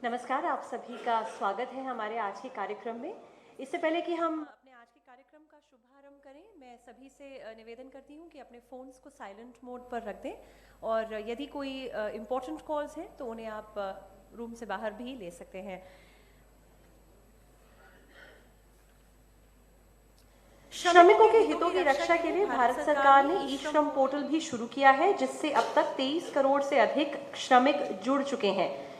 नमस्कार, आप सभी का स्वागत है हमारे आज के कार्यक्रम में। इससे पहले कि हम अपने आज के कार्यक्रम का शुभारंभ करें, मैं सभी से निवेदन करती हूं कि अपने फ़ोन्स को साइलेंट मोड पर रख दें और यदि कोई इम्पोर्टेंट कॉल्स हैं तो उन्हें आप रूम से बाहर भी ले सकते हैं। श्रमिकों के हितों की रक्षा के लिए भारत सरकार ने ई श्रम पोर्टल भी शुरू किया है, जिससे अब तक 23 करोड़ से अधिक श्रमिक जुड़ चुके हैं।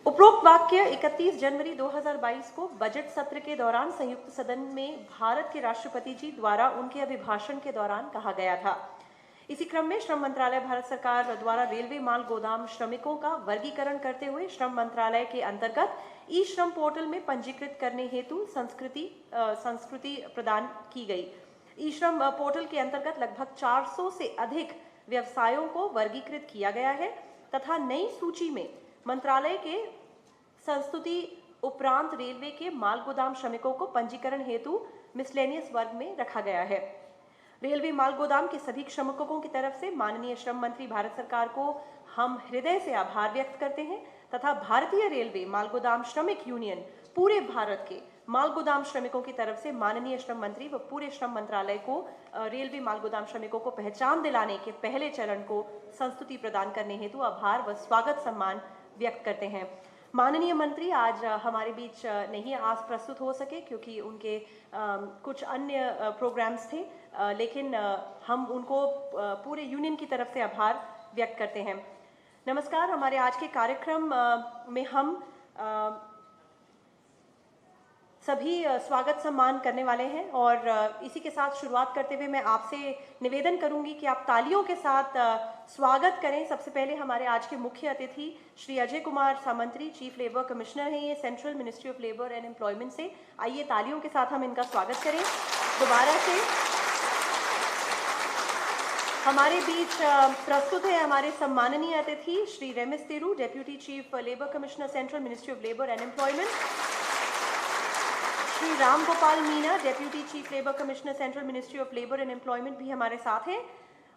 उपरोक्त वाक्य 31 जनवरी 2022 को बजट सत्र के दौरान संयुक्त सदन में भारत के राष्ट्रपति जी द्वारा उनके अभिभाषण के दौरान कहा गया था। इसी क्रम में श्रम मंत्रालय भारत सरकार द्वारा रेलवे माल गोदाम श्रमिकों का वर्गीकरण करते हुए श्रम मंत्रालय के अंतर्गत ई श्रम पोर्टल में पंजीकृत करने हेतु संस्कृति प्रदान की गई। ई श्रम पोर्टल के अंतर्गत लगभग 400 से अधिक व्यवसायों को वर्गीकृत किया गया है तथा नई सूची में मंत्रालय के संस्तुति उपरांत रेलवे के माल गोदाम श्रमिकों को पंजीकरण हेतु मिसलेनियस वर्ग में रखा गया है। रेलवे माल गोदाम के सभी श्रमिकों की तरफ से माननीय श्रम मंत्री भारत सरकार को हम हृदय से आभार व्यक्त करते हैं तथा भारतीय रेलवे माल गोदाम श्रमिक यूनियन पूरे भारत के माल गोदाम श्रमिकों की तरफ से माननीय श्रम मंत्री व पूरे श्रम मंत्रालय को रेलवे माल गोदाम श्रमिकों को पहचान दिलाने के पहले चरण को संस्तुति प्रदान करने हेतु आभार व स्वागत सम्मान व्यक्त करते हैं। माननीय मंत्री आज हमारे बीच नहीं आज प्रस्तुत हो सके क्योंकि उनके कुछ अन्य प्रोग्राम्स थे, लेकिन हम उनको पूरे यूनियन की तरफ से आभार व्यक्त करते हैं। नमस्कार, हमारे आज के कार्यक्रम में हम सभी स्वागत सम्मान करने वाले हैं और इसी के साथ शुरुआत करते हुए मैं आपसे निवेदन करूंगी कि आप तालियों के साथ स्वागत करें। सबसे पहले हमारे आज के मुख्य अतिथि Shri Ajay Kumar Samantray, chief labour commissioner हैं ये central ministry of labour and employment से। आइए तालियों के साथ हम इनका स्वागत करें। दोबारा से हमारे बीच प्रस्तुत है हमारे सम्माननीय अतिथि Shri Remis Teru, deputy chief labour commissioner central ministry of labour and employment. Shri Ram Gopal Meena, deputy chief labour commissioner central ministry of labour and employment भी हमारे साथ हैं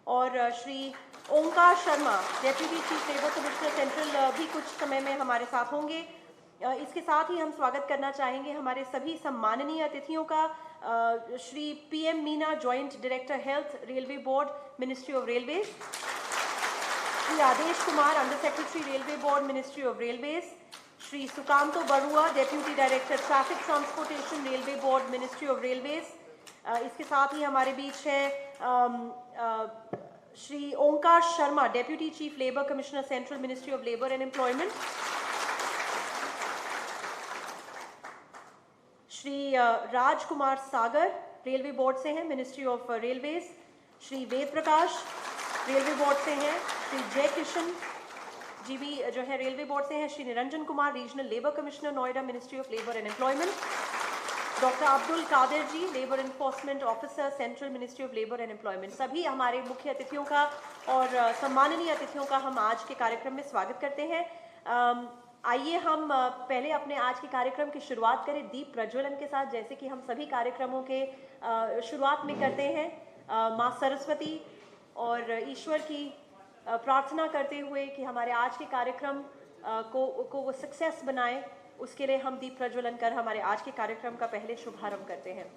और Shri Omkar Sharma, deputy chief labour commissioner central भी कुछ समय में हमारे साथ होंगे। इसके साथ ही हम स्वागत करना चाहेंगे हमारे सभी सम्माननीय अतिथियों का। Shri PM Meena, joint director health, railway board, ministry of railways. Shri Adesh Kumar, under secretary, railway board, ministry of railways. Shri Sukanto Barua, deputy director traffic transportation, railway board, ministry of railways. इसके साथ ही हमारे बीच है Shri Omkar Sharma, deputy chief labour commissioner central ministry of labour and employment. Shri Rajkumar Sagar, railway board से हैं, ministry of railways. Shri Ved Prakash, railway board से हैं। श्री जय किशन जी भी जो है रेलवे बोर्ड से हैं। Shri Niranjan Kumar, regional labour commissioner, Noida, ministry of labour and employment. Doctor Abdul Qadir ji, labour enforcement officer, central ministry of labour and employment. सभी हमारे मुख्य अतिथियों का और सम्माननीय अतिथियों का हम आज के कार्यक्रम में स्वागत करते हैं। आइए हम पहले अपने आज के कार्यक्रम की शुरुआत करें दीप प्रज्वलन के साथ, जैसे कि हम सभी कार्यक्रमों के शुरुआत में करते हैं। माँ सरस्वती और ईश्वर की प्रार्थना करते हुए कि हमारे आज के कार्यक्रम को वो सक्सेस बनाए, उसके लिए हम दीप प्रज्वलन कर हमारे आज के कार्यक्रम का पहले शुभारंभ करते हैं।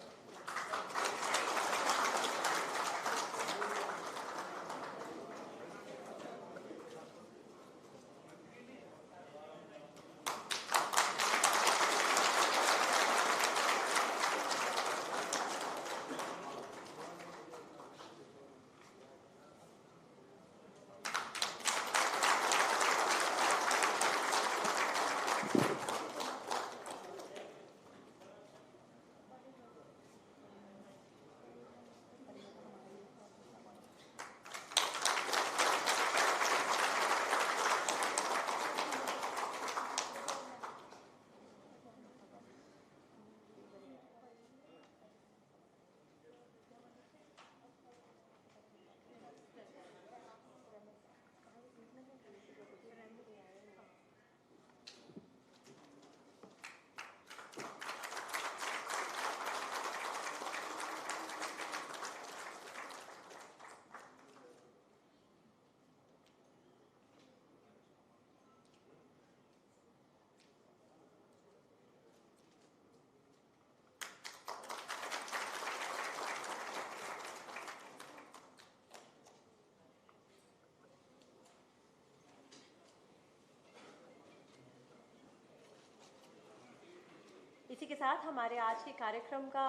इसी के साथ हमारे आज के कार्यक्रम का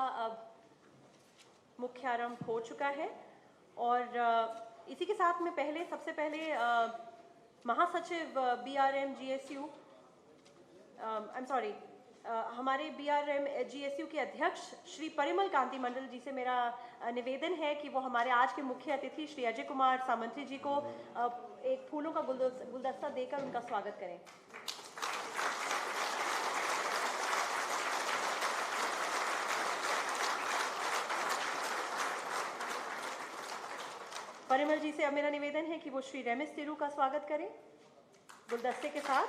मुख्य आरंभ हो चुका है और इसी के साथ में सबसे पहले महासचिव BRM GSU I am sorry हमारे BRM GSU के अध्यक्ष श्री परिमल कांति मंडल जी से मेरा निवेदन है कि वो हमारे आज के मुख्य अतिथि श्री अजय कुमार सामंत्री जी को एक फूलों का गुलदस्ता देकर उनका स्वागत करें। परिमल जी से अब मेरा निवेदन है कि वो श्री रेमिस तिरु का स्वागत करें गुलदस्ते के साथ।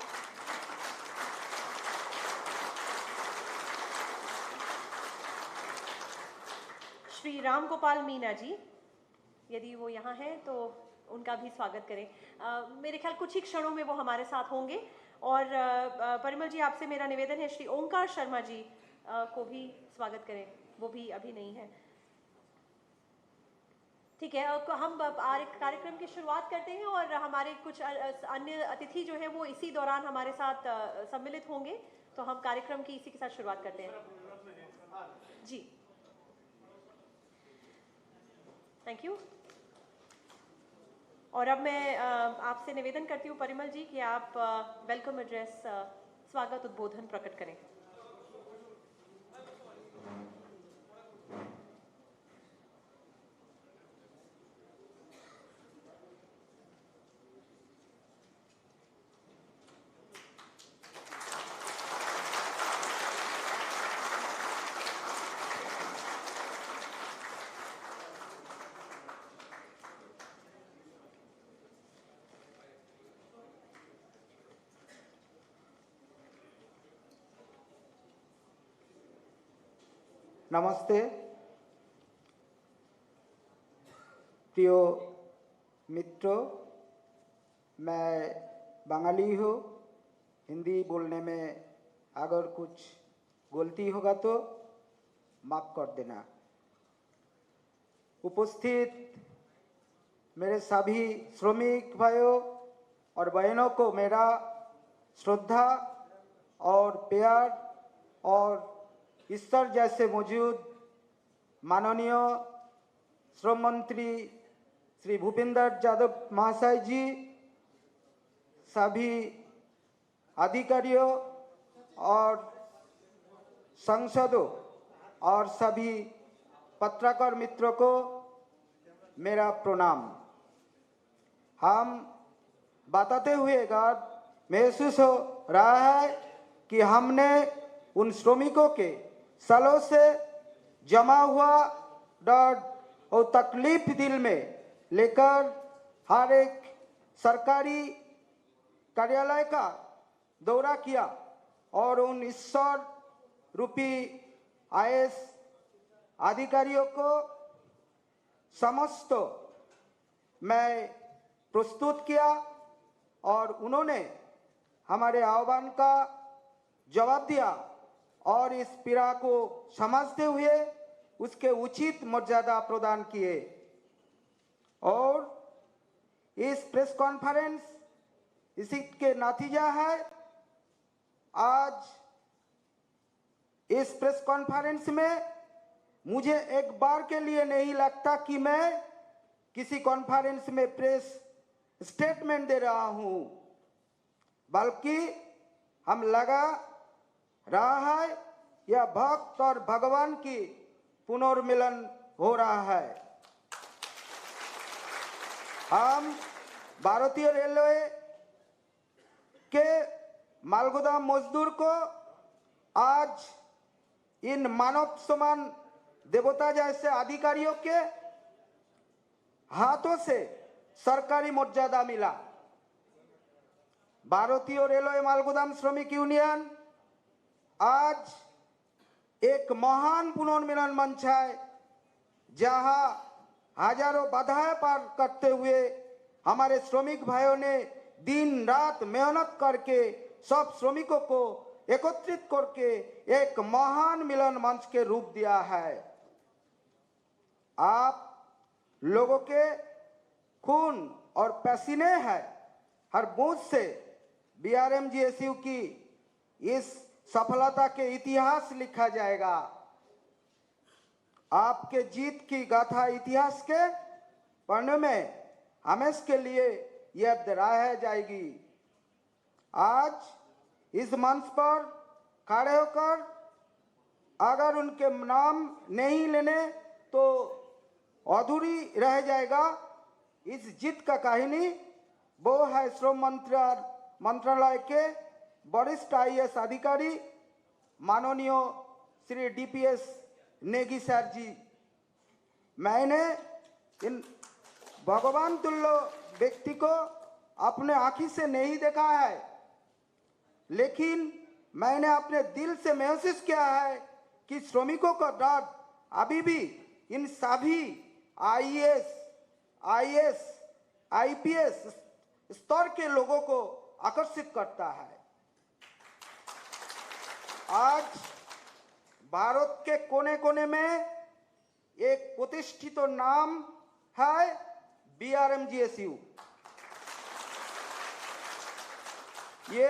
श्री राम गोपाल मीना जी यदि वो यहाँ हैं तो उनका भी स्वागत करें। मेरे ख्याल कुछ ही क्षणों में वो हमारे साथ होंगे। और परिमल जी आपसे मेरा निवेदन है श्री ओंकार शर्मा जी को भी स्वागत करें, वो भी अभी नहीं है। ठीक है, हम कार्यक्रम की शुरुआत करते हैं और हमारे कुछ अन्य अतिथि जो है वो इसी दौरान हमारे साथ सम्मिलित होंगे, तो हम कार्यक्रम की इसी के साथ शुरुआत करते हैं जी। Thank you. और अब मैं आपसे निवेदन करती हूँ परिमल जी कि आप वेलकम एड्रेस स्वागत उद्बोधन प्रकट करें। नमस्ते प्रिय मित्रों, मैं बंगाली हूँ। हिंदी बोलने में अगर कुछ गलती होगा तो माफ़ कर देना। उपस्थित मेरे सभी श्रमिक भाइयों और बहनों को मेरा श्रद्धा और प्यार और ईश्वर जैसे मौजूद माननीय श्रम मंत्री श्री भूपेंद्र यादव महाशय जी, सभी अधिकारियों और सांसदों और सभी पत्रकार मित्रों को मेरा प्रणाम। हम बताते हुए गर्व महसूस हो रहा है कि हमने उन श्रमिकों के सालों से जमा हुआ डर और तकलीफ दिल में लेकर हर एक सरकारी कार्यालय का दौरा किया और उन ईश्वर रूपी IAS अधिकारियों को समस्त मैं प्रस्तुत किया और उन्होंने हमारे आह्वान का जवाब दिया और इस पीड़ा को समझते हुए उसके उचित मर्यादा प्रदान किए। और इस प्रेस कॉन्फ्रेंस इसी के नतीजा है। आज इस प्रेस कॉन्फ्रेंस में मुझे एक बार के लिए नहीं लगता कि मैं किसी कॉन्फ्रेंस में प्रेस स्टेटमेंट दे रहा हूं, बल्कि हम लगा रहा है यह भक्त और भगवान की पुनर्मिलन हो रहा है। हम भारतीय रेलवे के मालगोदाम मजदूर को आज इन मानव समान देवता जैसे अधिकारियों के हाथों से सरकारी मर्यादा मिला। भारतीय रेलवे मालगोदाम श्रमिक यूनियन आज एक महान पुनर्मिलन मंच है, जहां हजारों बाधाएं पार करते हुए हमारे श्रमिक भाइयों ने दिन रात मेहनत करके सब श्रमिकों को एकत्रित करके एक महान मिलन मंच के रूप दिया है। आप लोगों के खून और पसीने हैं हर बूंद से BRM GSU की इस सफलता के इतिहास लिखा जाएगा। आपके जीत की गाथा इतिहास के पन्ने में हमेशा के लिए यह दोहराया जाएगी। आज इस मंच पर खड़े होकर अगर उनके नाम नहीं लेने तो अधूरी रह जाएगा। इस जीत का कहानी वो है श्रम मंत्रालय के वरिष्ठ आईएएस अधिकारी माननीय श्री डीपीएस नेगी सर जी। मैंने इन भगवान तुल्य व्यक्ति को अपने आँखी से नहीं देखा है, लेकिन मैंने अपने दिल से महसूस किया है कि श्रमिकों का दर्द अभी भी इन सभी आईएएस, आईपीएस स्तर के लोगों को आकर्षित करता है। आज भारत के कोने कोने में एक प्रतिष्ठित नाम है बीआरएमजीएसयू। ये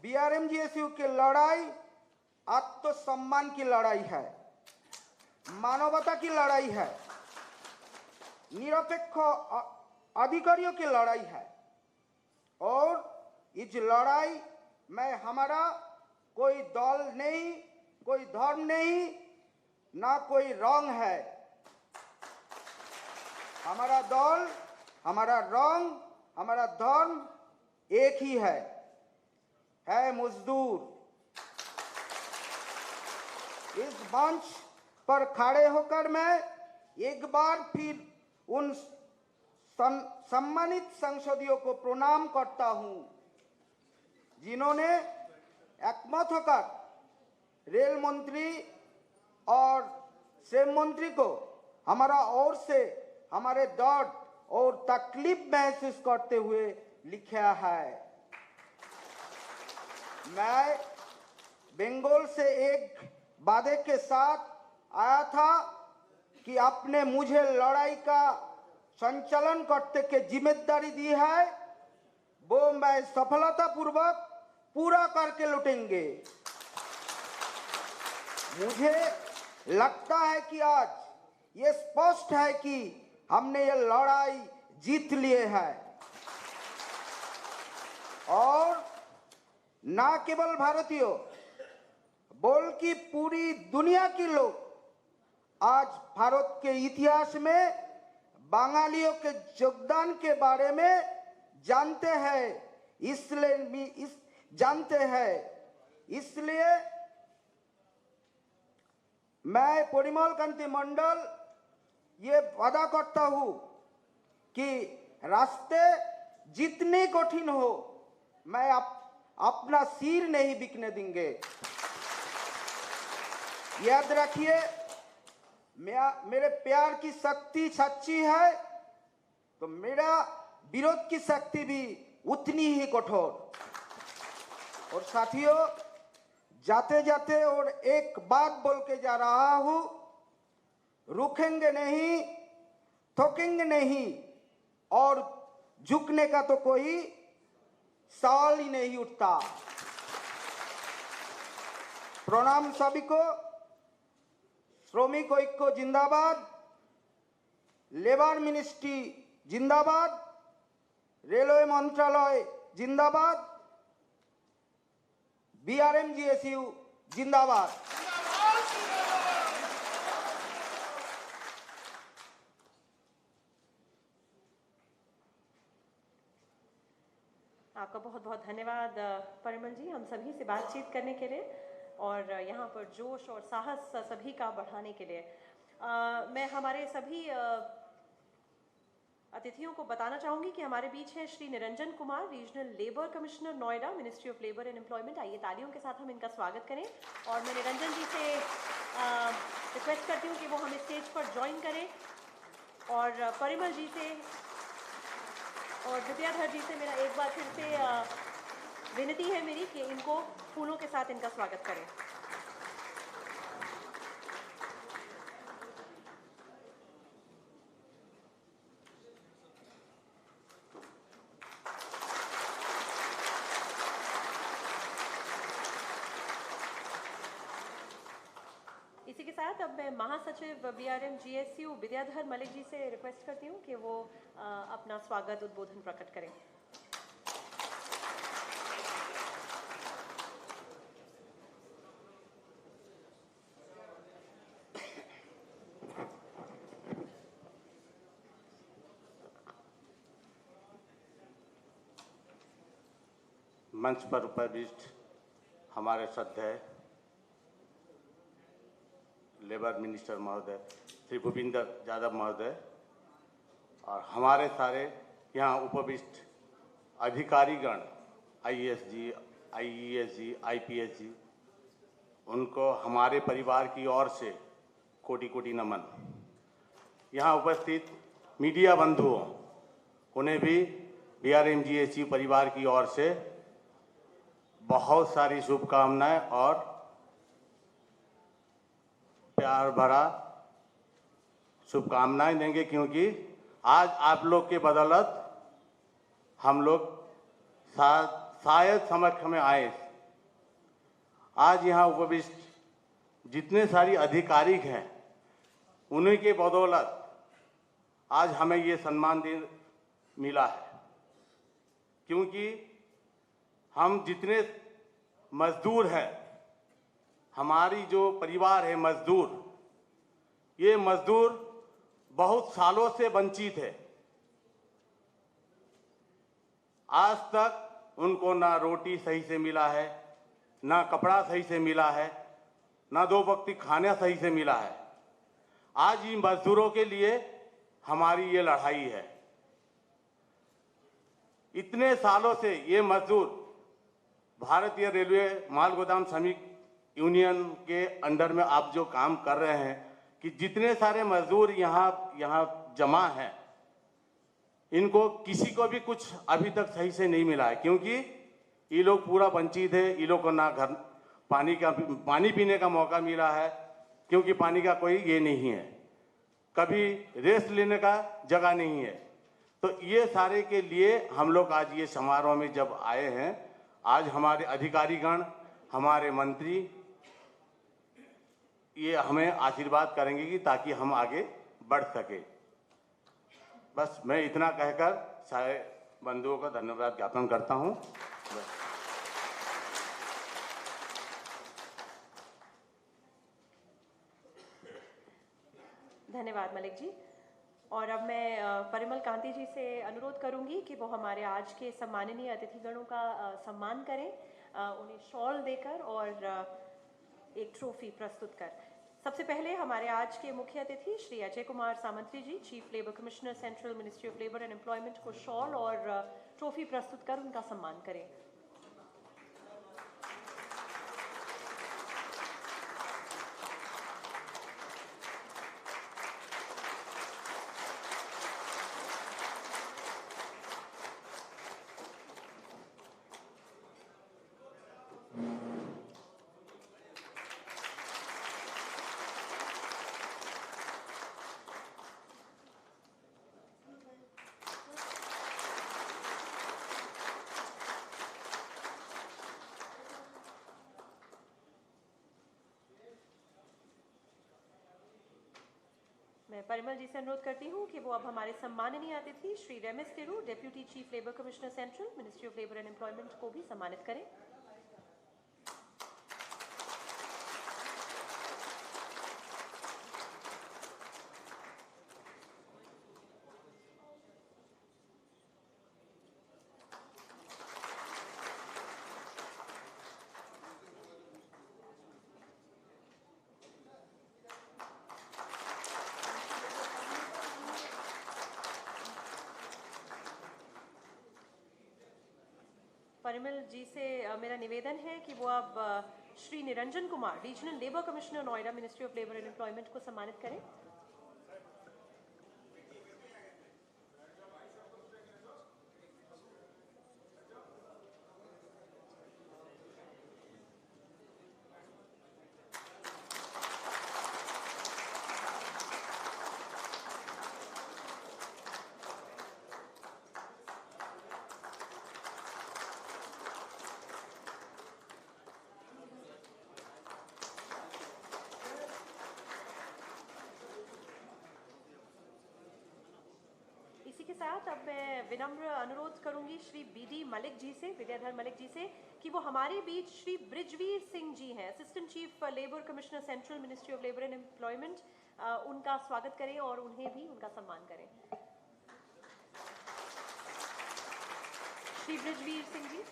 बीआरएमजीएसयू की लड़ाई आत्मसम्मान की लड़ाई है, मानवता की लड़ाई है, निरपेक्ष अधिकारियों की लड़ाई है। और इस लड़ाई में हमारा कोई दल नहीं, कोई धर्म नहीं, ना कोई रंग है। हमारा दल, हमारा रंग, हमारा धर्म एक ही है मजदूर। इस मंच पर खड़े होकर मैं एक बार फिर उन सम्मानित संसदीयों को प्रणाम करता हूं, जिन्होंने एकमत होकर रेल मंत्री और श्रम मंत्री को हमारा ओर से हमारे दर्द और तकलीफ महसूस करते हुए लिखा है। मैं बंगाल से एक वादे के साथ आया था कि आपने मुझे लड़ाई का संचालन करने की जिम्मेदारी दी है, वो मैं सफलतापूर्वक पूरा करके लौटेंगे। मुझे लगता है कि आज ये स्पष्ट है कि हमने ये लड़ाई जीत लिए है और ना केवल भारतीयों बल्कि पूरी दुनिया के लोग आज भारत के इतिहास में बंगालियों के योगदान के बारे में जानते हैं। इसलिए मैं परिमल कांति मंडल ये वादा करता हूं कि रास्ते जितने कठिन हो मैं अपना सिर नहीं बिकने देंगे। याद रखिए, मेरे प्यार की शक्ति सच्ची है तो मेरा विरोध की शक्ति भी उतनी ही कठोर। और साथियों, जाते जाते और एक बात बोल के जा रहा हूं, रुकेंगे नहीं, थकेंगे नहीं और झुकने का तो कोई सवाल ही नहीं उठता। प्रणाम सभी को। श्रमिक ऐक्य जिंदाबाद, लेबर मिनिस्ट्री जिंदाबाद, रेलवे मंत्रालय जिंदाबाद, बीआरएमजीएसयू जिंदाबाद। आपका बहुत बहुत धन्यवाद परिमल जी, हम सभी से बातचीत करने के लिए और यहाँ पर जोश और साहस सभी का बढ़ाने के लिए। मैं हमारे सभी अतिथियों को बताना चाहूँगी कि हमारे बीच हैं Shri Niranjan Kumar, regional labour commissioner Noida, ministry of labour and employment. आइए तालियों के साथ हम इनका स्वागत करें और मैं निरंजन जी से रिक्वेस्ट करती हूँ कि वो हमें स्टेज पर ज्वाइन करें। और परिमल जी से और विद्याधर जी से मेरा एक बार फिर से विनती है मेरी कि इनको फूलों के साथ इनका स्वागत करें। धन्यवाद। अब मैं महासचिव बीआरएम जीएसयू विद्याधर मलिक जी से रिक्वेस्ट करती हूँ कि वो अपना स्वागत उद्बोधन प्रकट करें। मंच पर उपविष्ट हमारे श्रद्धेय लेबर मिनिस्टर महोदय श्री भूपिंदर यादव महोदय और हमारे सारे यहाँ उपविष्ट अधिकारीगण आईएएस जी, आईईएस जी, आईपीएस जी, उनको हमारे परिवार की ओर से कोटि कोटि नमन। यहाँ उपस्थित मीडिया बंधुओं, उन्हें भी बीआरएम जीएसयू परिवार की ओर से बहुत सारी शुभकामनाएं और प्यार भरा शुभकामनाएं देंगे, क्योंकि आज आप लोग के बदौलत हम लोग शायद समक्ष में आए। आज यहाँ उपविष्ट जितने सारी अधिकारी हैं, उन्हीं के बदौलत आज हमें ये सम्मान मिला है, क्योंकि हम जितने मजदूर हैं, हमारी जो परिवार है मजदूर, ये मजदूर बहुत सालों से वंचित है। आज तक उनको ना रोटी सही से मिला है, ना कपड़ा सही से मिला है, ना दो वक्त खाना सही से मिला है। आज इन मजदूरों के लिए हमारी ये लड़ाई है। इतने सालों से ये मजदूर भारतीय रेलवे माल गोदाम श्रमिक यूनियन के अंडर में आप जो काम कर रहे हैं, कि जितने सारे मजदूर यहाँ जमा हैं, इनको किसी को भी कुछ अभी तक सही से नहीं मिला है, क्योंकि ये लोग पूरा वंचित है। ये लोग को ना घर पानी पीने का मौका मिला है, क्योंकि पानी का कोई ये नहीं है, कभी रेस्ट लेने का जगह नहीं है। तो ये सारे के लिए हम लोग आज ये समारोह में जब आए हैं, आज हमारे अधिकारीगण, हमारे मंत्री ये हमें आशीर्वाद करेंगे कि ताकि हम आगे बढ़ सके। बस मैं इतना कहकर सारे बंधुओं का धन्यवाद ज्ञापन करता हूं। धन्यवाद मलिक जी। और अब मैं परिमल कांति जी से अनुरोध करूंगी कि वो हमारे आज के सम्माननीय अतिथिगणों का सम्मान करें, उन्हें शॉल देकर और एक ट्रॉफी प्रस्तुत कर। सबसे पहले हमारे आज के मुख्य अतिथि Shri Ajay Kumar Samantaray ji, chief labour commissioner, central ministry of labour and employment, को शॉल और ट्रॉफी प्रस्तुत कर उनका सम्मान करें। मैं परिमल जी से अनुरोध करती हूँ कि वो अब हमारे सम्माननीय अतिथि Shri Remis Tiru, deputy chief labour commissioner central ministry of labour and employment, को भी सम्मानित करें। परिमल जी से मेरा निवेदन है कि वो अब Shri Niranjan Kumar, regional labour commissioner Noida, ministry of labour and employment, को सम्मानित करें। साथ अब मैं विनम्र अनुरोध करूंगी श्री बीडी मलिक जी से, विद्याधर मलिक जी से, कि वो हमारे बीच श्री ब्रिजवीर सिंह जी हैं, assistant chief labour commissioner central ministry of labour and employment, उनका स्वागत करें और उन्हें भी उनका सम्मान करें। श्री ब्रिजवीर सिंह जी।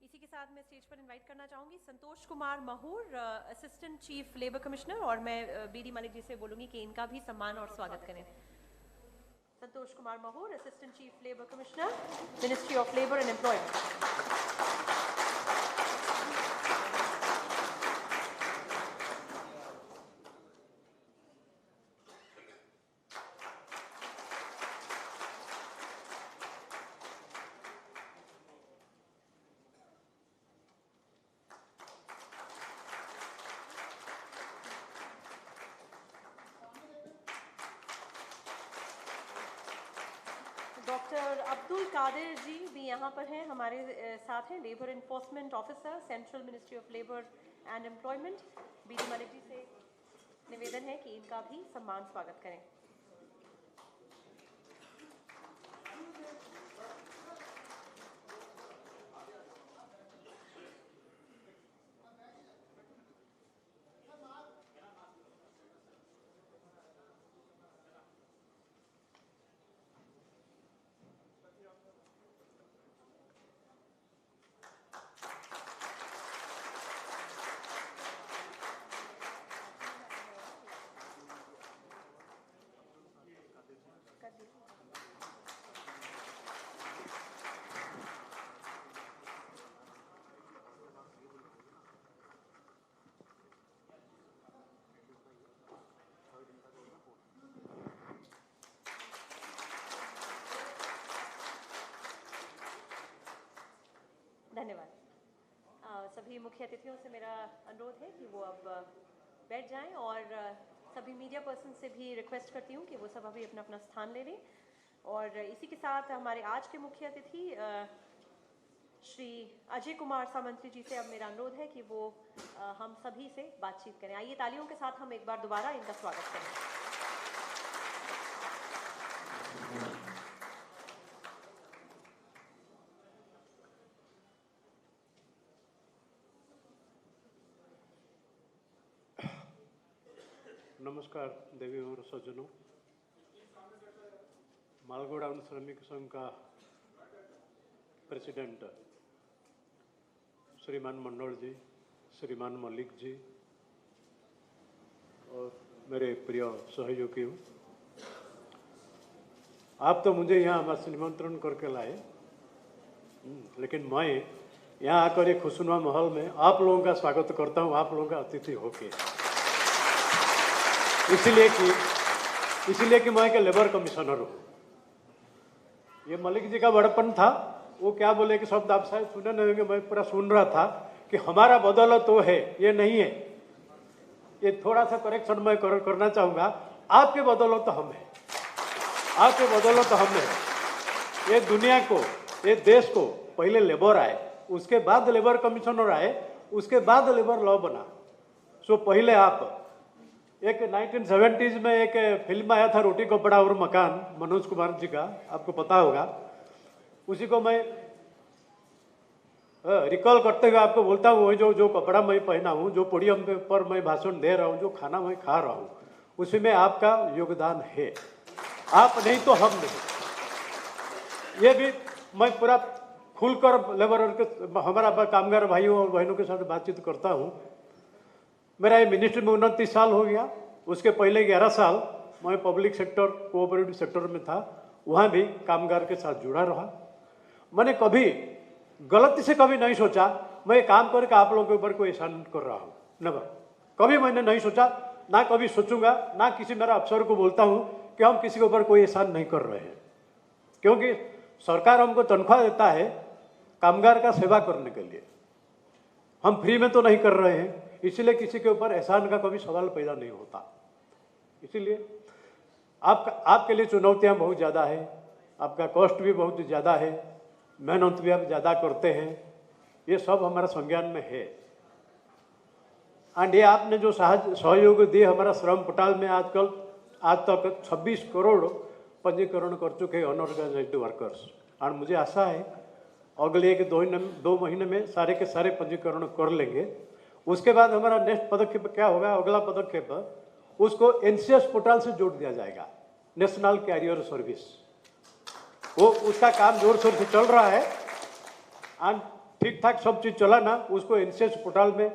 इसी के साथ मैं स्टेज पर इनवाइट करना चाहूंगी संतोष Kumar Mahur, assistant chief labour commissioner, और मैं बीडी मलिक जी से बोलूंगी कि इनका भी सम्मान और स्वागत करें। Santosh Kumar Mahur, assistant chief labour commissioner, ministry of labour and employment. Doctor Abdul Qadir ji भी यहाँ पर हैं, हमारे साथ हैं, labour enforcement officer, central ministry of labour and employment. BD Malik ji से निवेदन है कि इनका भी सम्मान स्वागत करें। धन्यवाद। सभी मुख्य अतिथियों से मेरा अनुरोध है कि वो अब बैठ जाएं, और सभी मीडिया पर्सन से भी रिक्वेस्ट करती हूँ कि वो सब अभी अपना अपना स्थान ले लें। और इसी के साथ हमारे आज के मुख्य अतिथि श्री अजय कुमार सामंत्री जी से अब मेरा अनुरोध है कि वो हम सभी से बातचीत करें। आइए तालियों के साथ हम एक बार दोबारा इनका स्वागत करें। नमस्कार देवी और सज्जनों, मालगोडाउन श्रमिक संघ का प्रेसिडेंट श्रीमान मंडल जी, श्रीमान मलिक जी और मेरे प्रिय सहयोगियों, आप तो मुझे यहाँ बस निमंत्रण करके लाए, लेकिन मैं यहाँ आकर एक खुशनुमा माहौल में आप लोगों का स्वागत करता हूँ, आप लोगों का अतिथि होके, इसलिए कि मैं एक लेबर कमिश्नर हूँ। ये मलिक जी का बड़पन था, वो क्या बोले कि शब्द आप शायद सुने नहीं होंगे, मैं पूरा सुन रहा था कि हमारा बदौलत तो है, ये नहीं है। ये थोड़ा सा करेक्शन मैं करना चाहूँगा, आपके बदौलत तो हम हैं, आपके बदौलत तो हम हैं। ये दुनिया को, ये देश को पहले लेबर आए, उसके बाद लेबर कमिश्नर आए, उसके बाद लेबर लॉ बना। सो पहले आप एक 1970s में एक फिल्म आया था रोटी कपड़ा और मकान, मनोज कुमार जी का, आपको पता होगा। उसी को मैं रिकॉल करते हुए आपको बोलता हूँ, जो कपड़ा मैं पहना हूँ, जो पोडियम पर मैं भाषण दे रहा हूँ, जो खाना मैं खा रहा हूँ, उसमें आपका योगदान है। आप नहीं तो हम नहीं। ये भी मैं पूरा खुलकर लेबर के, हमारा कामगार भाइयों और बहनों के साथ बातचीत करता हूँ। मेरा ये मिनिस्ट्री में 29 साल हो गया, उसके पहले 11 साल मैं पब्लिक सेक्टर, कोऑपरेटिव सेक्टर में था, वहाँ भी कामगार के साथ जुड़ा रहा। मैंने कभी गलती से कभी नहीं सोचा मैं काम करके आप लोगों के ऊपर कोई एहसान कर रहा हूँ, नेवर। कभी मैंने नहीं सोचा ना कभी सोचूंगा, ना किसी मेरा अफसर को बोलता हूँ कि हम किसी के ऊपर कोई एहसान नहीं कर रहे हैं, क्योंकि सरकार हमको तनख्वाह देता है कामगार का सेवा करने के लिए, हम फ्री में तो नहीं कर रहे हैं, इसलिए किसी के ऊपर एहसान का कभी सवाल पैदा नहीं होता। इसीलिए आपके लिए चुनौतियाँ बहुत ज़्यादा है, आपका कॉस्ट भी बहुत ज़्यादा है, मेहनत भी आप ज़्यादा करते हैं, ये सब हमारा संज्ञान में है। एंड ये आपने जो सहयोग दिए हमारा श्रम पोर्टल में आज तक 26 करोड़ पंजीकरण कर चुके हैं अनऑर्गेनाइज्ड वर्कर्स। और मुझे आशा है अगले 2 महीने में सारे के सारे पंजीकरण कर लेंगे। उसके बाद हमारा नेक्स्ट पदक्षेप क्या होगा, अगला पदक्षेप उसको एनसीएस पोर्टल से जोड़ दिया जाएगा, नेशनल कैरियर सर्विस। वो उसका काम जोर शोर से चल रहा है और ठीक ठाक सब चीज़ चला ना, उसको एनसीएस पोर्टल में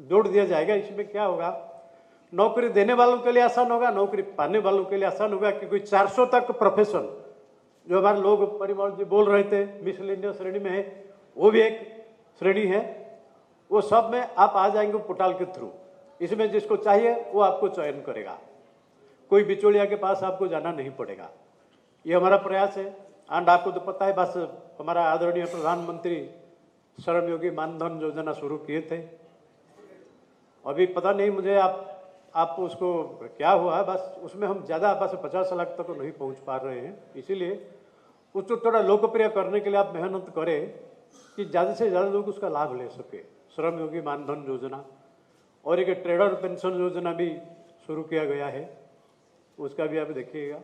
जोड़ दिया जाएगा। इसमें क्या होगा, नौकरी देने वालों के लिए आसान होगा, नौकरी पाने वालों के लिए आसान होगा, क्योंकि 400 तक प्रोफेशन जो हमारे लोग परिवार जी बोल रहे थे मिसलेनियस श्रेणी में है, वो भी एक श्रेणी है, वो सब में आप आ जाएंगे पोर्टल के थ्रू। इसमें जिसको चाहिए वो आपको चयन करेगा, कोई बिचौलिया के पास आपको जाना नहीं पड़ेगा। ये हमारा प्रयास है। एंड आपको तो पता है, बस हमारा आदरणीय प्रधानमंत्री श्रम योगी मानधन योजना शुरू किए थे, अभी पता नहीं मुझे आप उसको क्या हुआ है, बस उसमें हम ज़्यादा बस 50 लाख तक तो नहीं पहुंच पा रहे हैं। इसीलिए उसको थोड़ा लोकप्रिय करने के लिए आप मेहनत करें कि ज़्यादा से ज़्यादा लोग उसका लाभ ले सके। श्रम योगी मानधन योजना और एक ट्रेडर पेंशन योजना भी शुरू किया गया है, उसका भी आप देखिएगा।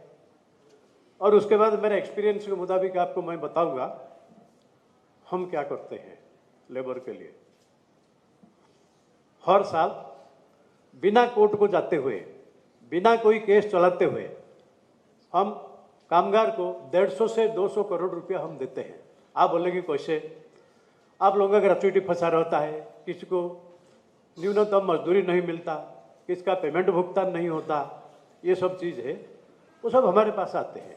और उसके बाद मेरे एक्सपीरियंस के मुताबिक आपको मैं बताऊंगा हम क्या करते हैं लेबर के लिए। हर साल बिना कोर्ट को जाते हुए, बिना कोई केस चलाते हुए हम कामगार को 150 से 200 करोड़ रुपया हम देते हैं। आप बोलेंगे कैसे, आप लोगों का ग्रेच्युटी फंसा रहता है, किसी को न्यूनतम मजदूरी नहीं मिलता, किसका पेमेंट भुगतान नहीं होता, ये सब चीज़ है, वो सब हमारे पास आते हैं,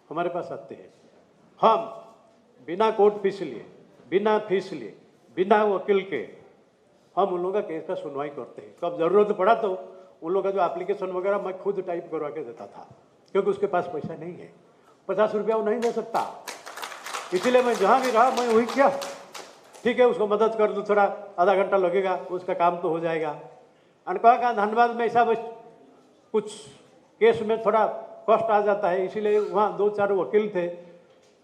हमारे पास आते हैं। हम बिना कोर्ट फीस लिए, बिना फीस लिए, बिना वकील के हम उन लोगों का केस का सुनवाई करते हैं। कब ज़रूरत पड़ा तो उन लोगों का जो एप्लीकेशन वगैरह मैं खुद टाइप करवा के देता था, क्योंकि उसके पास पैसा नहीं है, 50 रुपया वो नहीं दे सकता। इसीलिए मैं जहाँ भी रहा मैं वही किया, ठीक है उसको मदद कर दूँ, थोड़ा आधा घंटा लगेगा, उसका काम तो हो जाएगा। और कहा धनबाद में ऐसा बस कुछ केस में थोड़ा कॉस्ट आ जाता है, इसीलिए वहाँ 2-4 वकील थे,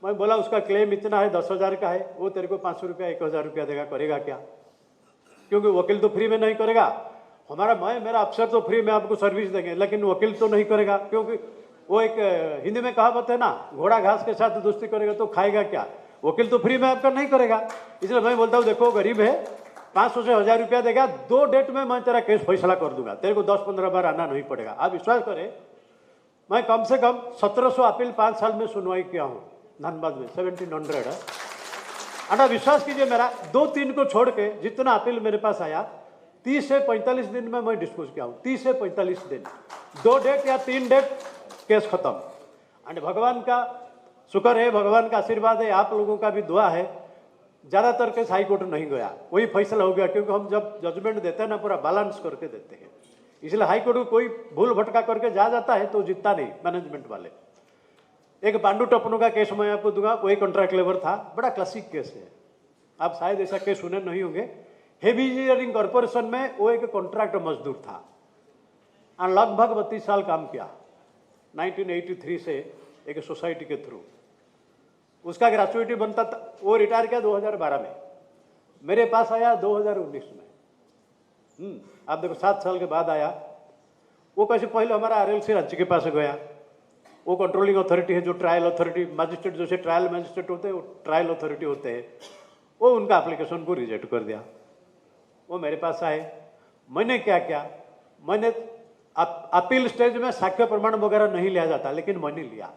मैं बोला उसका क्लेम इतना है 10,000 का है, वो तेरे को 500 रुपया 1,000 रुपया देगा, करेगा क्या, क्योंकि वकील तो फ्री में नहीं करेगा। मेरा अफसर तो फ्री में आपको सर्विस देंगे, लेकिन वकील तो नहीं करेगा, क्योंकि वो एक हिंदी में कहावत है ना, घोड़ा घास के साथ दोस्ती करेगा तो खाएगा क्या, वकील तो फ्री में आपका नहीं करेगा। इसलिए मैं बोलता हूँ देखो गरीब है, 500 से 1,000 रुपया देगा, 2 डेट में मैं तेरा केस फैसला कर दूंगा, तेरे को 10-15 बार आना नहीं पड़ेगा। आप विश्वास करें, मैं कम से कम 1700 अपील 5 साल में सुनवाई किया हूँ धनबाद में, 1700 है। अना विश्वास कीजिए मेरा 2-3 को छोड़ के जितना अपील मेरे पास आया 30 से 45 दिन में मैं डिस्पोज किया हूँ। 30 से 45 दिन, 2 डेट या 3 डेट केस खत्म। एंड भगवान का शुक्र है, भगवान का आशीर्वाद है, आप लोगों का भी दुआ है, ज़्यादातर केस हाई कोर्ट नहीं गया, वही फैसला हो गया, क्योंकि हम जब जजमेंट देते हैं ना पूरा बैलेंस करके देते हैं। इसलिए हाई कोर्ट को कोई भूल भटका करके जा जाता है तो जीतता नहीं मैनेजमेंट वाले। एक पांडु टपनों का केस मैं आपको दूंगा, कोई कॉन्ट्रैक्ट लेबर था, बड़ा क्लासिक केस है, आप शायद ऐसा केस सुने नहीं होंगे। हेवी इंजीनियरिंग कॉर्पोरेशन में वो एक कॉन्ट्रैक्ट मजदूर था और लगभग 32 साल काम किया 1983 से एक सोसाइटी के थ्रू, उसका ग्रेचुइटी बनता था। वो रिटायर किया 2012 में, मेरे पास आया 2019 में। आप देखो 7 साल के बाद आया। वो कैसे, पहले हमारा आरएलसी राज्य के पास गया, वो कंट्रोलिंग अथॉरिटी है, जो ट्रायल अथॉरिटी मजिस्ट्रेट, जैसे ट्रायल मजिस्ट्रेट होते हैं वो ट्रायल अथॉरिटी होते हैं, वो उनका एप्लीकेशन को रिजेक्ट कर दिया। वो मेरे पास आए, मैंने क्या किया, मैंने अपील स्टेज में साक्ष्य प्रमाण वगैरह नहीं लिया जाता, लेकिन मैंने लिया।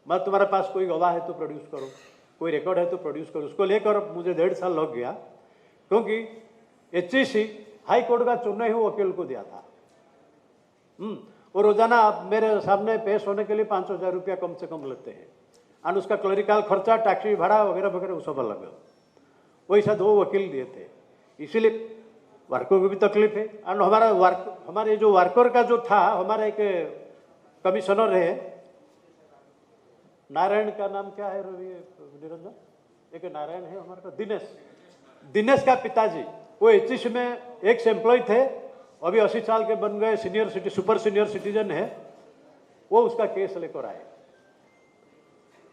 मैं तुम्हारे पास कोई गवाह है तो प्रोड्यूस करो, कोई रिकॉर्ड है तो प्रोड्यूस करो। उसको लेकर मुझे 1.5 साल लग गया, क्योंकि HEC हाई कोर्ट का चुने ही वकील को दिया था। वो रोजाना मेरे सामने पेश होने के लिए 5,000 रुपया कम से कम लेते हैं, और उसका क्लरिकल खर्चा, टैक्सी भाड़ा वगैरह वगैरह वो सब अलग है। वैसा 2 वकील दिए थे। इसीलिए वर्कर को भी तकलीफ है। एंड हमारे जो वर्कर का जो था, हमारा एक कमिश्नर है, नारायण का नाम क्या है निरंजन, एक नारायण है हमारे का, दिनेश का पिताजी, वो एचईसी में एक्स एम्प्लॉय थे, अभी 80 साल के बन गए, सुपर सीनियर सिटीजन है। वो उसका केस लेकर आए,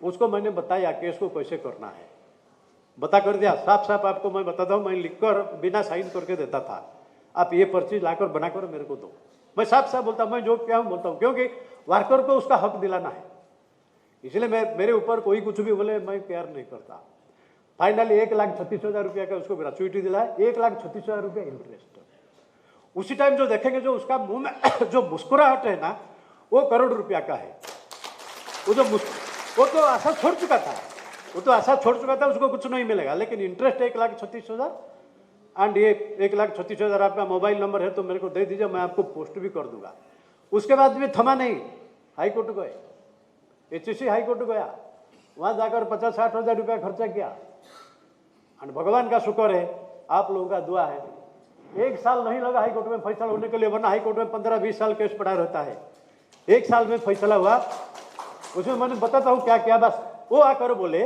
उसको मैंने बताया केस को कैसे करना है, बता कर दिया साफ साफ। आपको मैं बताता हूँ, मैं लिखकर बिना साइन करके देता था, आप ये पर्ची लाकर बनाकर मेरे को दो। मैं साफ साफ बोलता हूँ, मैं जो क्या हूँ बोलता हूँ, क्योंकि वर्कर को उसका हक दिलाना है। इसलिए मेरे ऊपर कोई कुछ भी बोले मैं केयर नहीं करता। फाइनली 1,36,000 रुपया का उसको ग्रेचुइटी दिलाया, 1,36,000 रुपया इंटरेस्ट। उसी टाइम जो देखेंगे, जो उसका मुंह में जो मुस्कुराहट है ना, वो करोड़ रुपया का है। वो तो आशा छोड़ चुका था, उसको कुछ नहीं मिलेगा, लेकिन इंटरेस्ट 1,36,000। एंड ये 1,36,000 आपका मोबाइल नंबर है तो मेरे को दे दीजिए, मैं आपको पोस्ट भी कर दूंगा। उसके बाद भी थमा नहीं, हाई कोर्ट गए, एचईसी हाई कोर्ट गया, वहां जाकर 50-60 हजार रुपया खर्चा किया। एंड भगवान का शुक्र है, आप लोगों का दुआ है, 1 साल नहीं लगा हाई कोर्ट में फैसला होने के लिए, वरना हाई कोर्ट में 15-20 साल केस पड़ा रहता है। 1 साल में फैसला हुआ। उसमें मैंने बताता हूँ क्या क्या। बस वो आकर बोले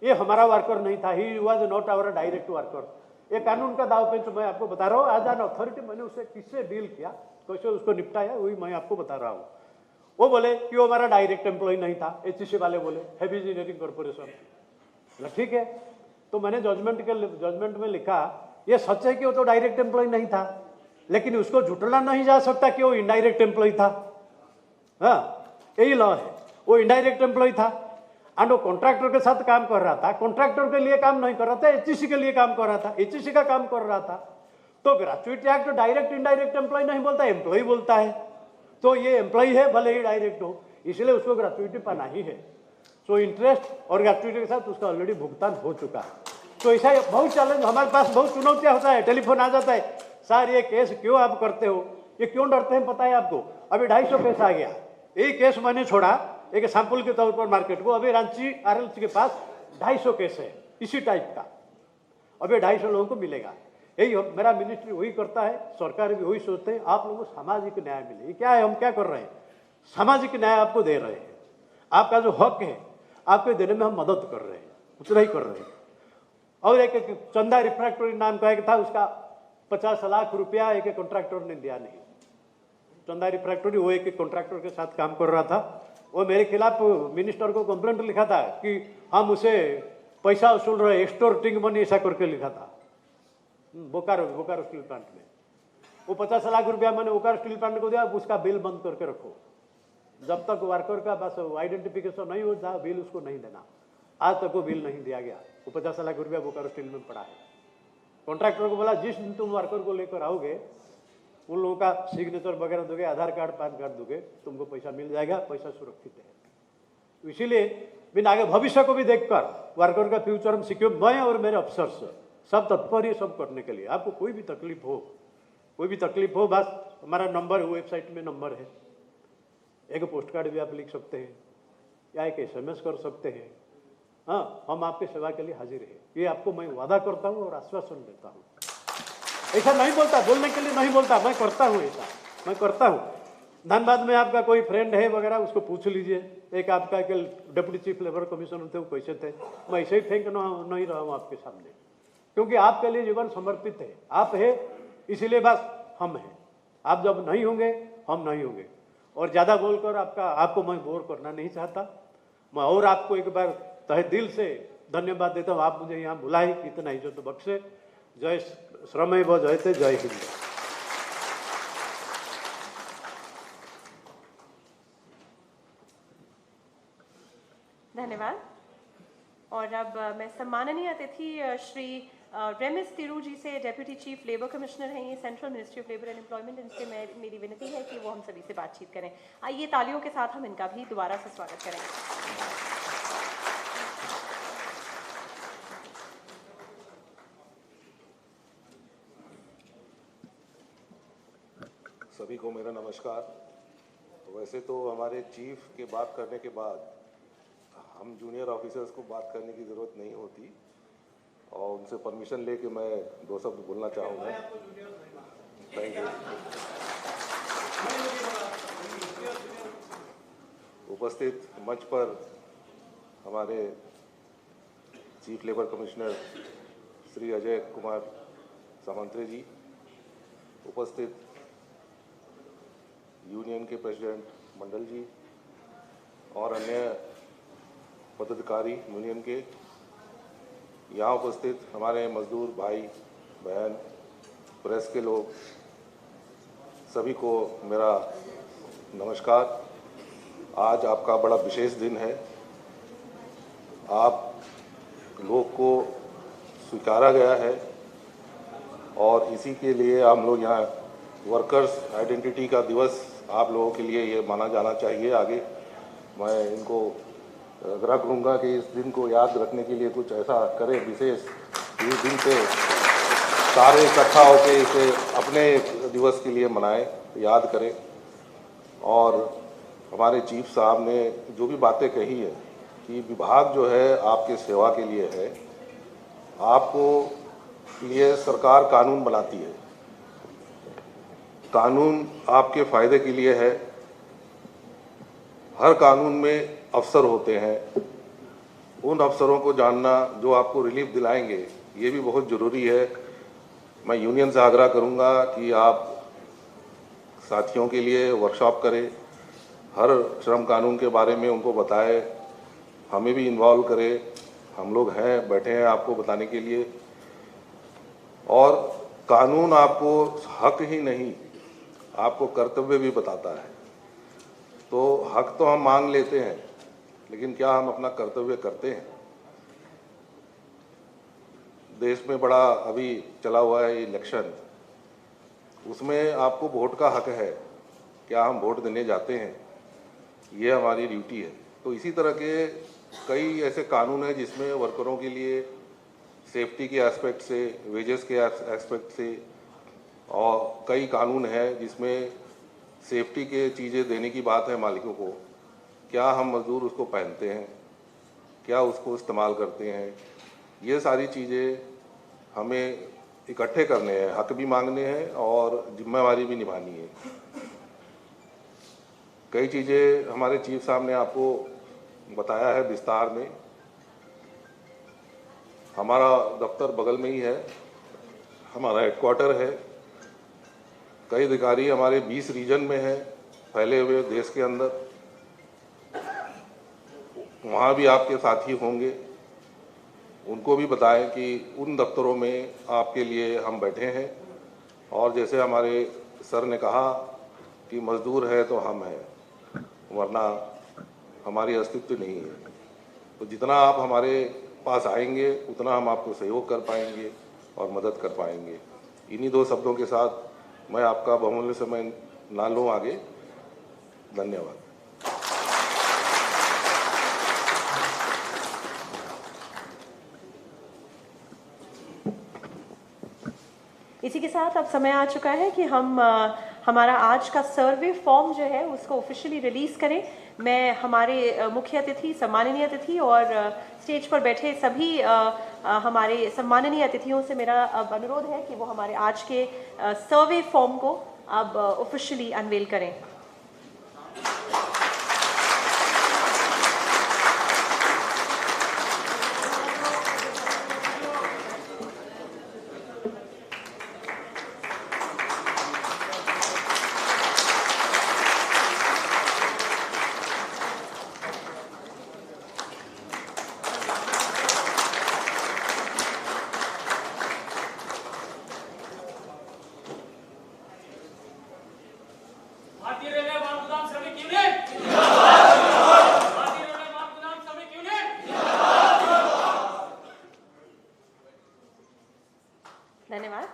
ये हमारा वर्कर नहीं था, he was not our direct worker. ये कानून का दाव पेंच मैं आपको बता रहा हूँ। एज एन अथॉरिटी मैंने उससे किससे डील किया, कैसे उसको निपटाया, वही मैं आपको बता रहा हूँ। वो बोले कि वो हमारा डायरेक्ट एम्प्लॉय नहीं था। एचईसी वाले बोले हैवी इंजीनियरिंग कॉर्पोरेशन। ठीक है, तो मैंने जजमेंट में लिखा ये सच है कि वो तो डायरेक्ट एम्प्लॉय नहीं था, लेकिन उसको झुटला नहीं जा सकता कि वो इनडायरेक्ट एम्प्लॉय था। हाँ, यही लॉ है। वो इनडायरेक्ट एम्प्लॉय था एंड वो कॉन्ट्रैक्टर के साथ काम कर रहा था। कॉन्ट्रैक्टर के लिए काम नहीं कर रहा था, एचईसी के लिए काम कर रहा था, एचईसी का काम कर रहा था। तो ग्रेच्युइटी एक्ट डायरेक्ट इनडायरेक्ट एम्प्लॉय नहीं बोलता, एम्प्लॉय बोलता है। तो ये एम्प्लॉय है, भले ही डायरेक्ट हो, इसलिए उसको ग्रेच्युइटी पाना ही है। सो इंटरेस्ट और ग्रेच्युइटी के साथ उसका ऑलरेडी भुगतान हो चुका है। तो ऐसा बहुत चैलेंज, हमारे पास बहुत चुनौतियां होता है। टेलीफोन आ जाता है, सर ये केस क्यों आप करते हो, ये क्यों डरते हैं पता है आपको? अभी 250 केस आ गया। एक केस मैंने छोड़ा एक सैंपल के तौर पर मार्केट को। अभी रांची आरएलसी के पास 250 केस है इसी टाइप का। अभी 250 लोगों को मिलेगा। यही मेरा मिनिस्ट्री वही करता है, सरकार भी वही सोचते हैं, आप लोगों को सामाजिक न्याय मिले। ये क्या है, हम क्या कर रहे हैं? सामाजिक न्याय आपको दे रहे हैं। आपका जो हक है आपको देने में हम मदद कर रहे हैं, उतना ही कर रहे हैं। और एक चंदा रिफ्रैक्टरी नाम का एक था, उसका 50 लाख रुपया एक कॉन्ट्रैक्टर ने दिया नहीं। चंदा रिफ्रैक्टरी वो एक कॉन्ट्रैक्टर के साथ काम कर रहा था। वो मेरे खिलाफ मिनिस्टर को कंप्लेंट लिखा था कि हम उसे पैसा वसूल रहे, एक्सटॉर्टिंग मनी, ऐसा करके लिखा था। बोकारो स्टील प्लांट में वो 50 लाख रुपया मैंने बोकारो स्टील प्लांट को दिया, उसका बिल बंद करके रखो। जब तक वर्कर का बस आइडेंटिफिकेशन नहीं हो जाए बिल उसको नहीं देना। आज तक वो बिल नहीं दिया गया। वो 50 लाख रुपया बोकारो स्टील में पड़ा है। कॉन्ट्रैक्टर को बोला जिस दिन तुम वर्कर को लेकर आओगे उन लोगों का सिग्नेचर वगैरह दोगे, आधार कार्ड पैन कार्ड दोगे, तुमको पैसा मिल जाएगा, पैसा सुरक्षित है। इसीलिए बिना आगे भविष्य को भी देखकर वर्कर का फ्यूचर हम सिक्योर, मैं और मेरे अफसर्स सब तत्पर है सब करने के लिए। आपको कोई भी तकलीफ हो, बस हमारा नंबर वेबसाइट में नंबर है, एक पोस्ट कार्ड भी आप लिख सकते हैं या एक SMS कर सकते हैं। हाँ, हम आपके सेवा के लिए हाजिर है। ये आपको मैं वादा करता हूँ और आश्वासन देता हूँ। ऐसा नहीं बोलता, बोलने के लिए नहीं बोलता, मैं करता हूँ, ऐसा मैं करता हूँ। धनबाद में आपका कोई फ्रेंड है वगैरह, उसको पूछ लीजिए। एक आपका एक डिप्टी चीफ लेबर कमिश्नर थे, वो कैसे थे? मैं ऐसे ही फेंक नहीं रहा हूँ आपके सामने, क्योंकि आपके लिए जीवन समर्पित है। आप है इसीलिए बस हम हैं। आप जब नहीं होंगे हम नहीं होंगे। और ज़्यादा बोलकर आपको मैं बोर करना नहीं चाहता। मैं और आपको एक बार तहे दिल से धन्यवाद देता हूँ, आप मुझे यहाँ बुलाए, इतना इज्जत बख्शे। जय श्रमेव जयते, जय हिंद। धन्यवाद। और अब मैं सम्माननीय अतिथि श्री रेमिस तिरू जी से, डेप्यूटी चीफ लेबर कमिश्नर हैं ये central ministry of labour and employment, इनसे मेरी विनती है कि वो हम सभी से बातचीत करें। आइए तालियों के साथ हम इनका भी दोबारा से स्वागत करें। सभी को मेरा नमस्कार। तो वैसे तो हमारे चीफ के बात करने के बाद हम जूनियर ऑफिसर्स को बात करने की ज़रूरत नहीं होती। और उनसे परमिशन लेके मैं 2 शब्द बोलना चाहूँगा। Thank you. उपस्थित मंच पर हमारे chief labour commissioner Shri Ajay Kumar Samantaray ji, उपस्थित यूनियन के प्रेसिडेंट मंडल जी और अन्य पदाधिकारी यूनियन के, यहाँ उपस्थित हमारे मजदूर भाई बहन, प्रेस के लोग, सभी को मेरा नमस्कार। आज आपका बड़ा विशेष दिन है। आप लोग को स्वीकारा गया है और इसी के लिए हम लोग यहाँ वर्कर्स आइडेंटिटी का दिवस आप लोगों के लिए ये माना जाना चाहिए। आगे मैं इनको आग्रह करूँगा कि इस दिन को याद रखने के लिए कुछ ऐसा करें विशेष, इस दिन पे सारे इकट्ठा होकर इसे अपने दिवस के लिए मनाएं, याद करें। और हमारे चीफ साहब ने जो भी बातें कही है कि विभाग जो है आपके सेवा के लिए है, आपको लिए सरकार कानून बनाती है, कानून आपके फायदे के लिए है। हर कानून में अफसर होते हैं, उन अफसरों को जानना जो आपको रिलीफ दिलाएंगे, ये भी बहुत ज़रूरी है। मैं यूनियन से आग्रह करूंगा कि आप साथियों के लिए वर्कशॉप करें, हर श्रम कानून के बारे में उनको बताएं, हमें भी इन्वॉल्व करें। हम लोग हैं, बैठे हैं आपको बताने के लिए। और कानून आपको हक ही नहीं, आपको कर्तव्य भी बताता है। तो हक तो हम मांग लेते हैं, लेकिन क्या हम अपना कर्तव्य करते हैं? देश में बड़ा अभी चला हुआ है इलेक्शन, उसमें आपको वोट का हक है। क्या हम वोट देने जाते हैं? ये हमारी ड्यूटी है। तो इसी तरह के कई ऐसे कानून हैं जिसमें वर्करों के लिए सेफ्टी के एस्पेक्ट से, वेजेस के एस्पेक्ट से, और कई कानून हैं जिसमें सेफ्टी के चीज़ें देने की बात है मालिकों को। क्या हम मजदूर उसको पहनते हैं? क्या उसको इस्तेमाल करते हैं? ये सारी चीज़ें हमें इकट्ठे करने हैं, हक भी मांगने हैं और जिम्मेवारी भी निभानी है। कई चीज़ें हमारे चीफ साहब ने आपको बताया है विस्तार में। हमारा दफ्तर बगल में ही है, हमारा हेडक्वार्टर है। कई अधिकारी हमारे 20 रीजन में हैं, फैले हुए देश के अंदर। वहाँ भी आपके साथी होंगे, उनको भी बताएं कि उन दफ्तरों में आपके लिए हम बैठे हैं। और जैसे हमारे सर ने कहा कि मजदूर है तो हम हैं, वरना हमारी अस्तित्व नहीं है। तो जितना आप हमारे पास आएंगे उतना हम आपको सहयोग कर पाएंगे और मदद कर पाएंगे। इन्हीं 2 शब्दों के साथ मैं आपका बहुमूल्य समय ना लूँ आगे। धन्यवाद। इसी के साथ अब समय आ चुका है कि हम हमारा आज का सर्वे फॉर्म जो है उसको ऑफिशियली रिलीज करें। मैं हमारे मुख्य अतिथि, सम्माननीय अतिथि और स्टेज पर बैठे सभी हमारे सम्माननीय अतिथियों से मेरा अब अनुरोध है कि वो हमारे आज के सर्वे फॉर्म को अब ऑफिशियली अनवेल करें। भारतीय रेलवे माल गोदाम श्रमिक यूनियन जिंदाबाद। भारतीय रेलवे माल गोदाम श्रमिक यूनियन जिंदाबाद। धन्यवाद।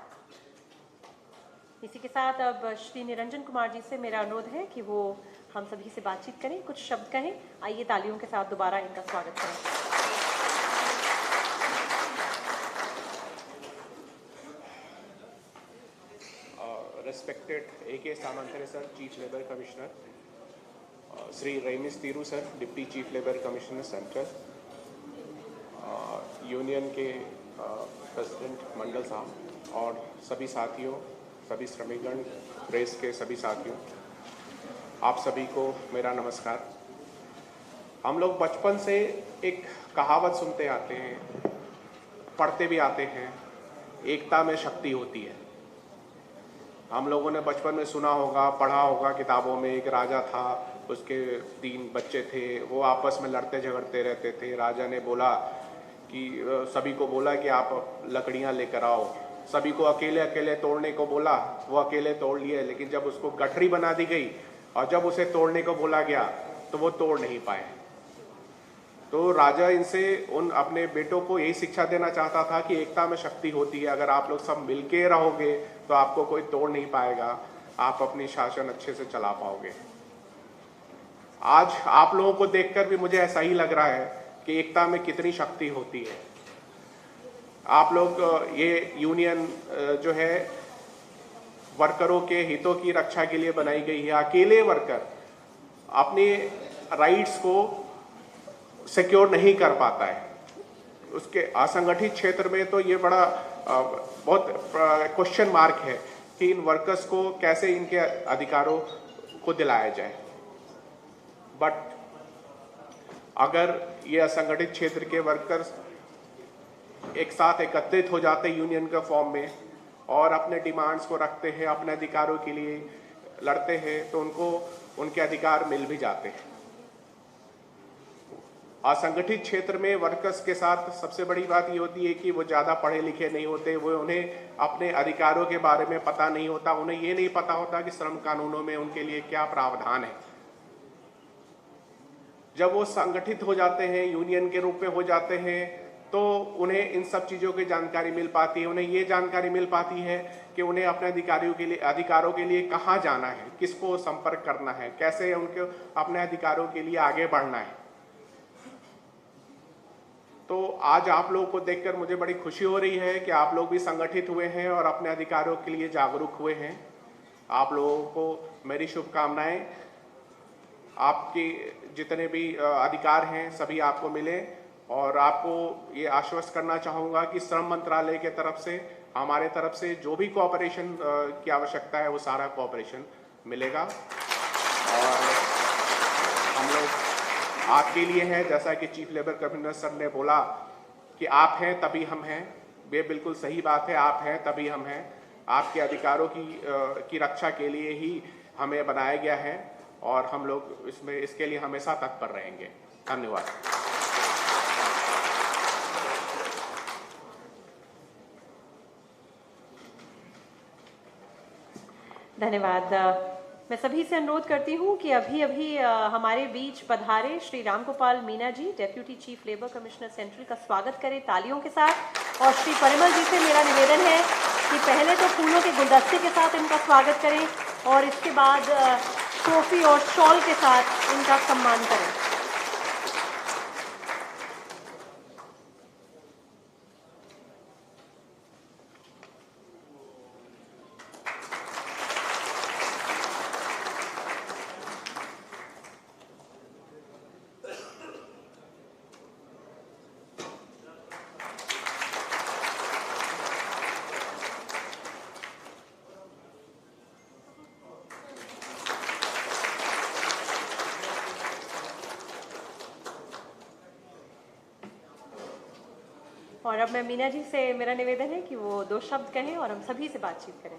इसी के साथ अब श्री निरंजन कुमार जी से मेरा अनुरोध है कि वो हम सभी से बातचीत करें, कुछ शब्द कहें। आइए तालियों के साथ दोबारा इनका स्वागत करें। Respected A.K. Samantare sir, Chief Labour Commissioner, Sri Raimis Thiru sir, Deputy Chief Labour Commissioner Central, union के प्रेसिडेंट मंडल साहब और सभी साथियों, सभी श्रमिकगण, प्रेस के सभी साथियों, आप सभी को मेरा नमस्कार। हम लोग बचपन से एक कहावत सुनते आते हैं, पढ़ते भी आते हैं, एकता में शक्ति होती है। हम लोगों ने बचपन में सुना होगा, पढ़ा होगा किताबों में, एक राजा था, उसके 3 बच्चे थे, वो आपस में लड़ते झगड़ते रहते थे। राजा ने बोला कि सभी को बोला कि आप लकड़ियां लेकर आओ, सभी को अकेले अकेले तोड़ने को बोला, वो अकेले तोड़ लिए, लेकिन जब उसको गठरी बना दी गई और जब उसे तोड़ने को बोला गया तो वो तोड़ नहीं पाए। तो राजा इनसे उन अपने बेटों को यही शिक्षा देना चाहता था कि एकता में शक्ति होती है, अगर आप लोग सब मिलके रहोगे तो आपको कोई तोड़ नहीं पाएगा, आप अपनी शासन अच्छे से चला पाओगे। आज आप लोगों को देखकर भी मुझे ऐसा ही लग रहा है कि एकता में कितनी शक्ति होती है। आप लोग ये यूनियन जो है वर्करों के हितों की रक्षा के लिए बनाई गई है। अकेले वर्कर अपने राइट्स को सिक्योर नहीं कर पाता है, उसके असंगठित क्षेत्र में तो ये बड़ा बहुत क्वेश्चन मार्क है कि इन वर्कर्स को कैसे इनके अधिकारों को दिलाया जाए। बट अगर ये असंगठित क्षेत्र के वर्कर्स एक साथ एकत्रित हो जाते यूनियन के फॉर्म में और अपने डिमांड्स को रखते हैं, अपने अधिकारों के लिए लड़ते हैं, तो उनको उनके अधिकार मिल भी जाते हैं। असंगठित क्षेत्र में वर्कर्स के साथ सबसे बड़ी बात ये होती है कि वो ज़्यादा पढ़े लिखे नहीं होते, वो उन्हें अपने अधिकारों के बारे में पता नहीं होता, उन्हें ये नहीं पता होता कि श्रम कानूनों में उनके लिए क्या प्रावधान है। जब वो संगठित हो जाते हैं, यूनियन के रूप में हो जाते हैं, तो उन्हें इन सब चीज़ों की जानकारी मिल पाती है। उन्हें ये जानकारी मिल पाती है कि उन्हें अपने अधिकारों के लिए कहाँ जाना है, किसको संपर्क करना है, कैसे उनको अपने अधिकारों के लिए आगे बढ़ना है। तो आज आप लोगों को देखकर मुझे बड़ी खुशी हो रही है कि आप लोग भी संगठित हुए हैं और अपने अधिकारों के लिए जागरूक हुए हैं। आप लोगों को मेरी शुभकामनाएं। आपके जितने भी अधिकार हैं सभी आपको मिले, और आपको ये आश्वस्त करना चाहूँगा कि श्रम मंत्रालय के तरफ से, हमारे तरफ से जो भी कोऑपरेशन की आवश्यकता है वो सारा कोऑपरेशन मिलेगा। और हम लोग आपके लिए हैं, जैसा कि चीफ लेबर कमिश्नर सर ने बोला कि आप हैं तभी हम हैं। ये बिल्कुल सही बात है, आप हैं तभी हम हैं। आपके अधिकारों की रक्षा के लिए ही हमें बनाया गया है और हम लोग इसके लिए हमेशा तत्पर रहेंगे। धन्यवाद। धन्यवाद। मैं सभी से अनुरोध करती हूँ कि अभी हमारे बीच पधारे Shri Ramgopal Meena ji, deputy chief labour commissioner central, का स्वागत करें तालियों के साथ। और श्री परिमल जी से मेरा निवेदन है कि पहले तो फूलों के गुलदस्ते के साथ इनका स्वागत करें और इसके बाद ट्रॉफी और शॉल के साथ इनका सम्मान करें। और अब मैं मीना जी से मेरा निवेदन है कि वो 2 शब्द कहें और हम सभी से बातचीत करें।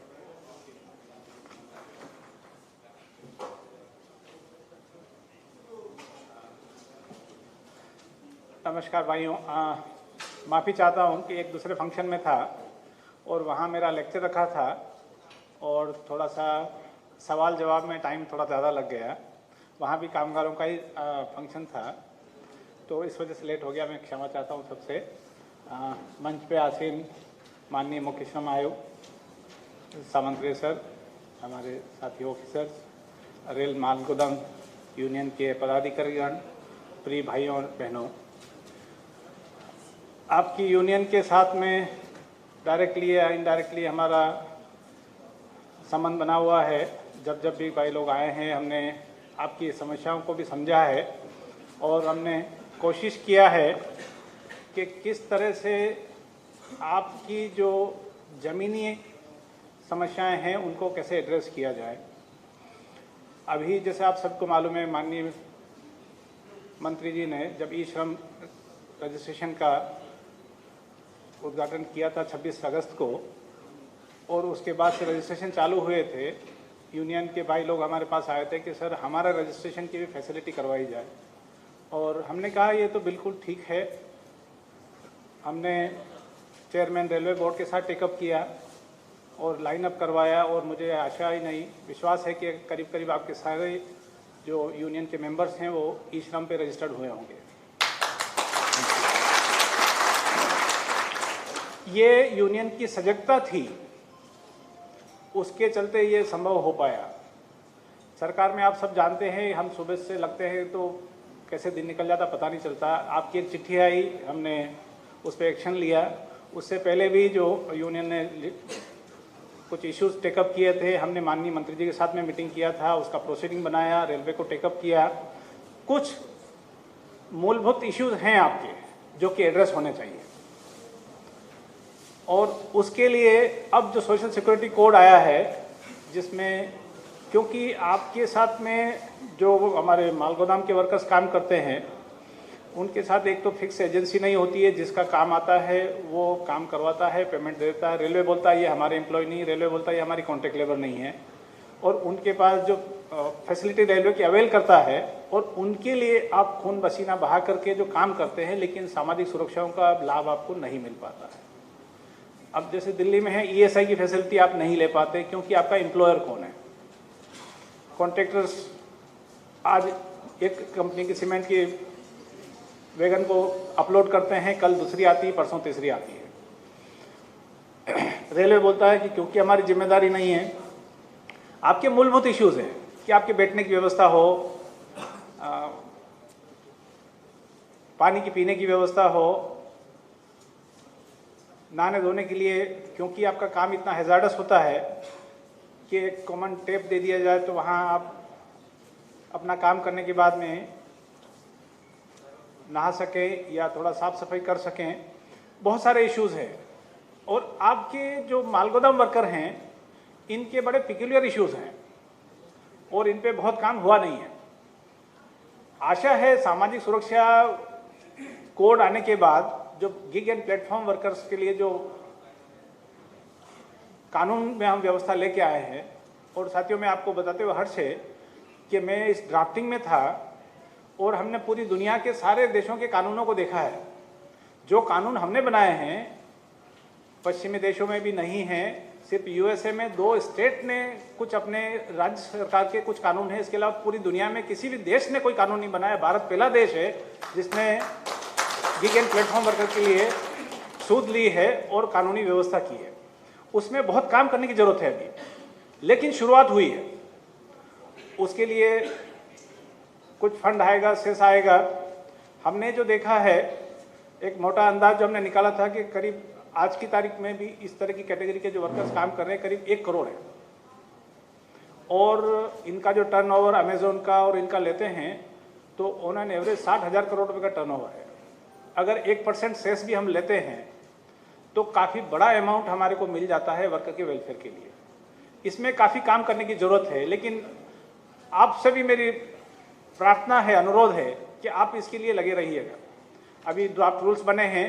नमस्कार भाइयों, माफ़ी चाहता हूँ कि एक दूसरे फंक्शन में था और वहाँ मेरा लेक्चर रखा था और थोड़ा सा सवाल जवाब में टाइम थोड़ा ज़्यादा लग गया। वहाँ भी कामगारों का ही फंक्शन था, तो इस वजह से लेट हो गया। मैं क्षमा चाहता हूँ सबसे। मंच पे आसीन माननीय मुख्य श्रम आयुक्त सामंतरे सर, हमारे साथी ऑफिसर्स, रेल माल गोदाम यूनियन के पदाधिकारीगण, प्रिय भाइयों और बहनों, आपकी यूनियन के साथ में डायरेक्टली या इनडायरेक्टली हमारा संबंध बना हुआ है। जब भी भाई लोग आए हैं, हमने आपकी समस्याओं को भी समझा है और हमने कोशिश किया है कि किस तरह से आपकी जो ज़मीनी समस्याएं हैं उनको कैसे एड्रेस किया जाए। अभी जैसे आप सबको मालूम है, माननीय मंत्री जी ने जब ई श्रम रजिस्ट्रेशन का उद्घाटन किया था 26 अगस्त को, और उसके बाद से रजिस्ट्रेशन चालू हुए थे, यूनियन के भाई लोग हमारे पास आए थे कि सर हमारा रजिस्ट्रेशन की भी फैसिलिटी करवाई जाए। और हमने कहा ये तो बिल्कुल ठीक है। हमने चेयरमैन रेलवे बोर्ड के साथ टेकअप किया और लाइन अप करवाया, और मुझे आशा ही नहीं विश्वास है कि करीब करीब आपके सारे जो यूनियन के मेंबर्स हैं वो ई श्रम पे रजिस्टर्ड हुए होंगे। ये यूनियन की सजगता थी, उसके चलते ये संभव हो पाया। सरकार में आप सब जानते हैं, हम सुबह से लगते हैं तो कैसे दिन निकल जाता पता नहीं चलता। आपकी एक चिट्ठी आई, हमने उस पर एक्शन लिया। उससे पहले भी जो यूनियन ने कुछ इश्यूज टेकअप किए थे, हमने माननीय मंत्री जी के साथ में मीटिंग किया था, उसका प्रोसीडिंग बनाया, रेलवे को टेकअप किया। कुछ मूलभूत इश्यूज हैं आपके जो कि एड्रेस होने चाहिए, और उसके लिए अब जो सोशल सिक्योरिटी कोड आया है, जिसमें क्योंकि आपके साथ में जो हमारे माल गोदाम के वर्कर्स काम करते हैं उनके साथ एक तो फिक्स एजेंसी नहीं होती है, जिसका काम आता है वो काम करवाता है, पेमेंट देता है। रेलवे बोलता है ये हमारे एम्प्लॉय नहीं, रेलवे बोलता है ये हमारी कॉन्ट्रैक्ट लेबर नहीं है, और उनके पास जो फैसिलिटी रेलवे की अवेल करता है, और उनके लिए आप खून पसीना बहा करके जो काम करते हैं, लेकिन सामाजिक सुरक्षाओं का लाभ आपको नहीं मिल पाता है। अब जैसे दिल्ली में है, ESI की फैसिलिटी आप नहीं ले पाते क्योंकि आपका एम्प्लॉयर कौन है। कॉन्ट्रैक्टर्स आज एक कंपनी की सीमेंट की वैगन को अपलोड करते हैं, कल दूसरी आती है, परसों तीसरी आती है। रेलवे बोलता है कि क्योंकि हमारी जिम्मेदारी नहीं है। आपके मूलभूत इश्यूज हैं कि आपके बैठने की व्यवस्था हो, पानी की पीने की व्यवस्था हो, नहाने धोने के लिए, क्योंकि आपका काम इतना हैजार्डस होता है कि एक कॉमन टेप दे दिया जाए तो वहाँ आप अपना काम करने के बाद में नहा सकें या थोड़ा साफ सफाई कर सकें। बहुत सारे इश्यूज हैं, और आपके जो मालगोदाम वर्कर हैं इनके बड़े पिक्यूलियर इश्यूज हैं, और इन पे बहुत काम हुआ नहीं है। आशा है सामाजिक सुरक्षा कोड आने के बाद जो गिग एंड प्लेटफॉर्म वर्कर्स के लिए जो कानून में हम व्यवस्था लेके आए हैं, और साथियों मैं आपको बताते हुए हर्ष है कि मैं इस ड्राफ्टिंग में था और हमने पूरी दुनिया के सारे देशों के कानूनों को देखा है। जो कानून हमने बनाए हैं पश्चिमी देशों में भी नहीं हैं, सिर्फ USA में 2 स्टेट ने कुछ अपने राज्य सरकार के कुछ कानून हैं, इसके अलावा पूरी दुनिया में किसी भी देश ने कोई कानून नहीं बनाया। भारत पहला देश है जिसने गिग एंड प्लेटफॉर्म वर्कर के लिए सूद ली है और कानूनी व्यवस्था की है। उसमें बहुत काम करने की जरूरत है अभी, लेकिन शुरुआत हुई है। उसके लिए कुछ फंड आएगा, सेस आएगा। हमने जो देखा है, एक मोटा अंदाज जो हमने निकाला था कि करीब आज की तारीख में भी इस तरह की कैटेगरी के जो वर्कर्स काम कर रहे हैं करीब 1 करोड़ है, और इनका जो टर्नओवर अमेजोन का और इनका लेते हैं तो ऑन एन एवरेज 60,000 करोड़ रुपए का टर्नओवर है। अगर 1% सेस भी हम लेते हैं तो काफ़ी बड़ा अमाउंट हमारे को मिल जाता है वर्कर के वेलफेयर के लिए। इसमें काफ़ी काम करने की ज़रूरत है, लेकिन आपसे भी मेरी प्रार्थना है, अनुरोध है कि आप इसके लिए लगे रहिएगा। अभी ड्राफ्ट रूल्स बने हैं,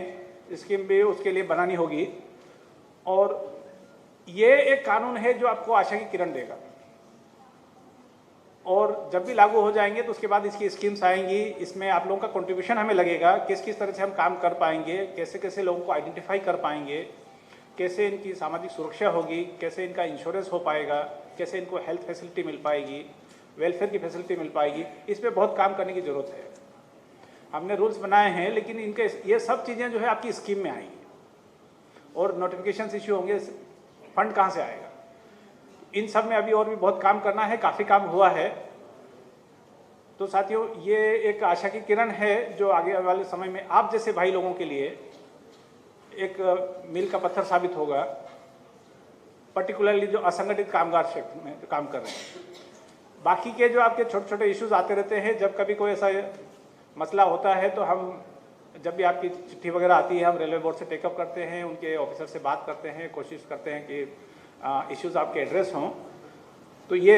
स्कीम भी उसके लिए बनानी होगी, और ये एक कानून है जो आपको आशा की किरण देगा, और जब भी लागू हो जाएंगे तो उसके बाद इसकी स्कीम्स आएंगी। इसमें आप लोगों का कंट्रीब्यूशन हमें लगेगा, किस किस तरह से हम काम कर पाएंगे, कैसे कैसे लोगों को आइडेंटिफाई कर पाएंगे, कैसे इनकी सामाजिक सुरक्षा होगी, कैसे इनका इंश्योरेंस हो पाएगा, कैसे इनको हेल्थ फैसिलिटी मिल पाएगी, वेलफेयर की फैसिलिटी मिल पाएगी। इस पर बहुत काम करने की ज़रूरत है। हमने रूल्स बनाए हैं, लेकिन इनके ये सब चीज़ें जो है आपकी स्कीम में आएंगी, और नोटिफिकेशन इश्यू होंगे, फंड कहाँ से आएगा, इन सब में अभी और भी बहुत काम करना है। काफ़ी काम हुआ है। तो साथियों, ये एक आशा की किरण है जो आगे वाले समय में आप जैसे भाई लोगों के लिए एक मील का पत्थर साबित होगा, पर्टिकुलरली जो असंगठित कामगार क्षेत्र में काम कर रहे हैं। बाकी के जो आपके छोटे छोटे इश्यूज आते रहते हैं, जब कभी कोई ऐसा मसला होता है तो हम जब भी आपकी चिट्ठी वगैरह आती है हम रेलवे बोर्ड से टेकअप करते हैं, उनके ऑफिसर से बात करते हैं, कोशिश करते हैं कि इश्यूज आपके एड्रेस हों। तो ये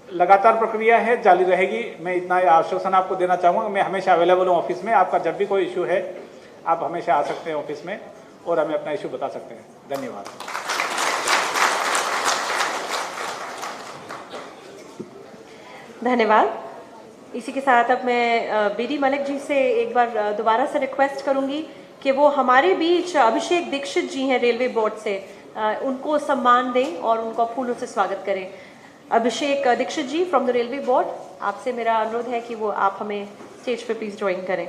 लगातार प्रक्रिया है, जारी रहेगी। मैं इतना आश्वासन आपको देना चाहूँगा, मैं हमेशा अवेलेबल हूँ ऑफिस में। आपका जब भी कोई इशू है आप हमेशा आ सकते हैं ऑफिस में और हमें अपना इशू बता सकते हैं। धन्यवाद। धन्यवाद। इसी के साथ अब मैं बीडी मलिक जी से एक बार दोबारा से रिक्वेस्ट करूंगी कि वो हमारे बीच अभिषेक दीक्षित जी हैं रेलवे बोर्ड से, उनको सम्मान दें और उनका फूलों से स्वागत करें। अभिषेक दीक्षित जी फ्रॉम द रेलवे बोर्ड, आपसे मेरा अनुरोध है कि वो आप हमें स्टेज पे प्लीज ज्वाइन करें।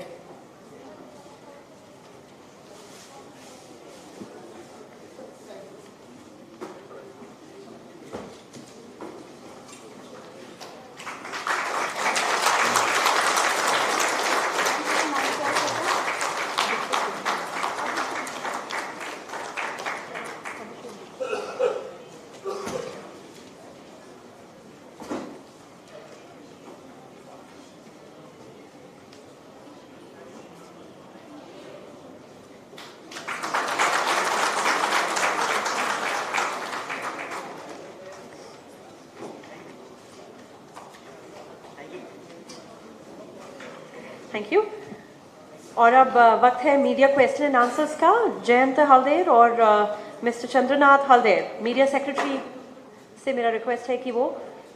Thank you. और अब वक्त है मीडिया क्वेश्चन एंड आंसर्स का। जयंत हल्देर और मिस्टर चंद्रनाथ हल्देर, मीडिया सेक्रेटरी से मेरा रिक्वेस्ट है कि वो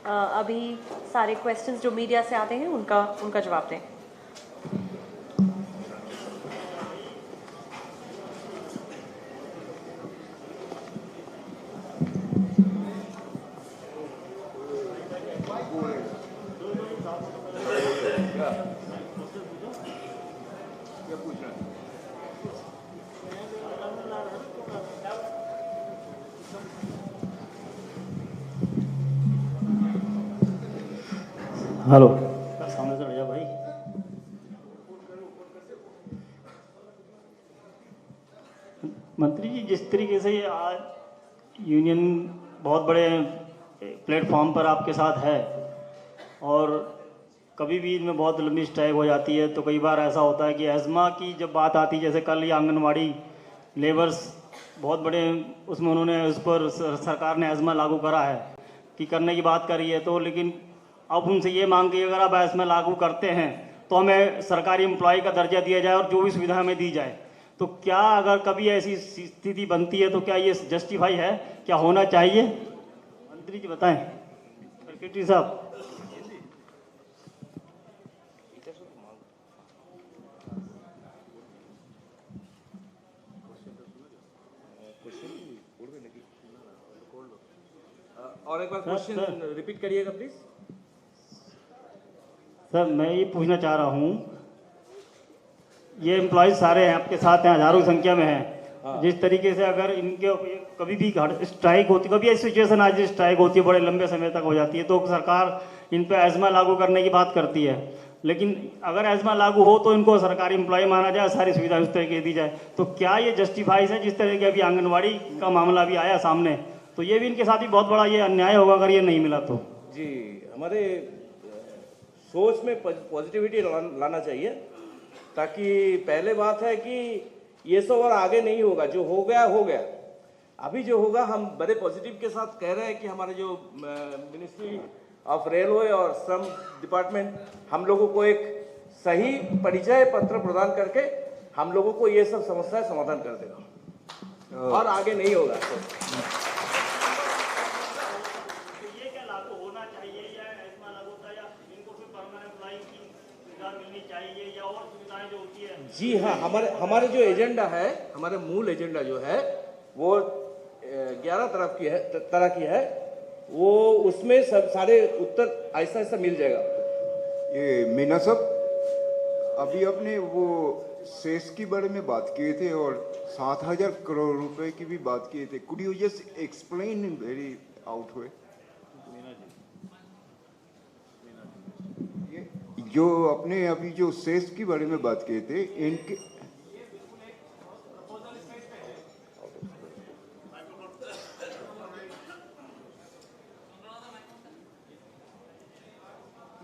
अभी सारे क्वेश्चंस जो मीडिया से आते हैं उनका जवाब दें। हेलो, सामने से भैया भाई। मंत्री जी, जिस तरीके से आज यूनियन बहुत बड़े प्लेटफॉर्म पर आपके साथ है और कभी भी इनमें बहुत लंबी स्ट्राइक हो जाती है, तो कई बार ऐसा होता है कि एज़मा की जब बात आती है, जैसे कल ये आंगनवाड़ी लेबर्स बहुत बड़े उसमें उन्होंने उस पर सरकार ने एज़मा लागू करा है कि करने की बात करी है, तो लेकिन अब उनसे ये मांग की अगर आप एज़मा लागू करते हैं तो हमें सरकारी एम्प्लॉय का दर्जा दिया जाए और जो भी सुविधा हमें दी जाए। तो क्या अगर कभी ऐसी स्थिति बनती है तो क्या ये जस्टिफाई है, क्या होना चाहिए? मंत्री जी बताएं। सेक्रेटरी साहब। और एक बार क्वेश्चन रिपीट करिएगा प्लीज। सर, मैं ये पूछना चाह रहा हूँ, ये एम्प्लॉयज सारे हैं आपके साथ हैं, हजारों की संख्या में हैं। जिस तरीके से अगर इनके कभी भी स्ट्राइक होती, कभी ऐसी सिचुएशन आज स्ट्राइक होती है बड़े लंबे समय तक हो जाती है, तो सरकार इन पे एज़मा लागू करने की बात करती है, लेकिन अगर एज़मा लागू हो तो इनको सरकारी एम्प्लॉय माना जाए, सारी सुविधा उस तरीके दी जाए, तो क्या ये जस्टिफाइज है? जिस तरह के अभी आंगनबाड़ी का मामला भी आया सामने, तो ये भी इनके साथ ही बहुत बड़ा ये अन्याय होगा अगर ये नहीं मिला तो। जी, हमारे सोच में पॉजिटिविटी लाना चाहिए, ताकि पहले बात है कि ये सब और आगे नहीं होगा, जो हो गया हो गया। अभी जो होगा हम बड़े पॉजिटिव के साथ कह रहे हैं कि हमारे जो मिनिस्ट्री ऑफ रेलवे और श्रम डिपार्टमेंट हम लोगों को एक सही परिचय पत्र प्रदान करके हम लोगों को ये सब समस्याएं समाधान कर देगा और आगे नहीं होगा। जी हाँ, हमारे जो एजेंडा है, हमारे मूल एजेंडा जो है वो 11 तरह की है, वो उसमें सब सारे उत्तर ऐसा ऐसा मिल जाएगा। ये मीना साहब, अभी आपने वो सेस के बारे में बात किए थे और 7,000 करोड़ रुपए की भी बात किए थे। Could you just explain very out way? जो अपने अभी जो सेस के बारे में बात किए थे, इनके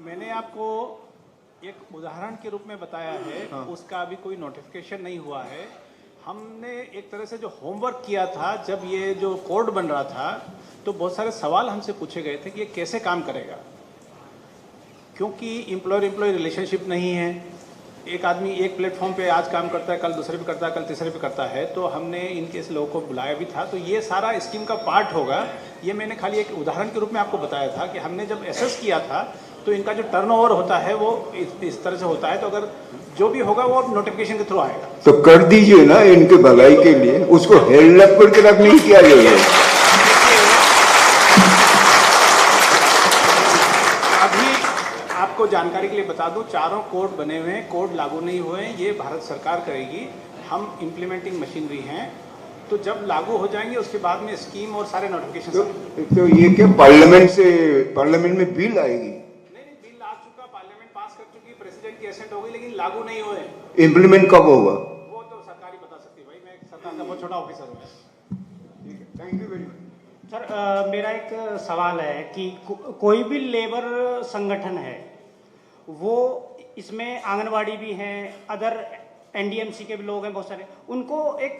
मैंने आपको एक उदाहरण के रूप में बताया है, उसका अभी कोई नोटिफिकेशन नहीं हुआ है। हमने एक तरह से जो होमवर्क किया था, जब ये जो कोड बन रहा था तो बहुत सारे सवाल हमसे पूछे गए थे कि ये कैसे काम करेगा, क्योंकि एम्प्लॉयर रिलेशनशिप नहीं है। एक आदमी एक प्लेटफॉर्म पे आज काम करता है, कल दूसरे पे करता है, कल तीसरे पे करता है। तो हमने इनके इस लोगों को बुलाया भी था। तो ये सारा स्कीम का पार्ट होगा। ये मैंने खाली एक उदाहरण के रूप में आपको बताया था कि हमने जब एसेस किया था तो इनका जो टर्नओवर होता है वो इस तरह से होता है। तो अगर जो भी होगा वो नोटिफिकेशन के थ्रू आएगा। तो कर दीजिए ना इनके भलाई के लिए, उसको हेल्ड अप करके रखने की क्या जरूरत है? अभी आपको जानकारी के लिए बता दूं, चारों कोड बने हुए हैं, कोड लागू नहीं हुए हैं। ये भारत सरकार करेगी, हम इम्प्लीमेंटिंग मशीनरी हैं। तो जब लागू हो जाएंगे उसके बाद में स्कीम और सारे नोटिफिकेशन तो ये क्या पार्लियामेंट में बिल आएगी? नहीं, बिल आ चुका, पार्लियामेंट पास कर चुकी, प्रेसिडेंट की एसेंट हो गई, लेकिन लागू नहीं हुए। इम्प्लीमेंट कब होगा? वो तो सरकार ही बता सकती है भाई, मैं सरकार का बहुत छोटा ऑफिसर हूँ। Thank you very much. Sir, मेरा एक सवाल है कि कोई भी लेबर संगठन है, वो इसमें आंगनवाड़ी भी हैं, अदर एनडीएमसी के भी लोग हैं बहुत सारे, उनको एक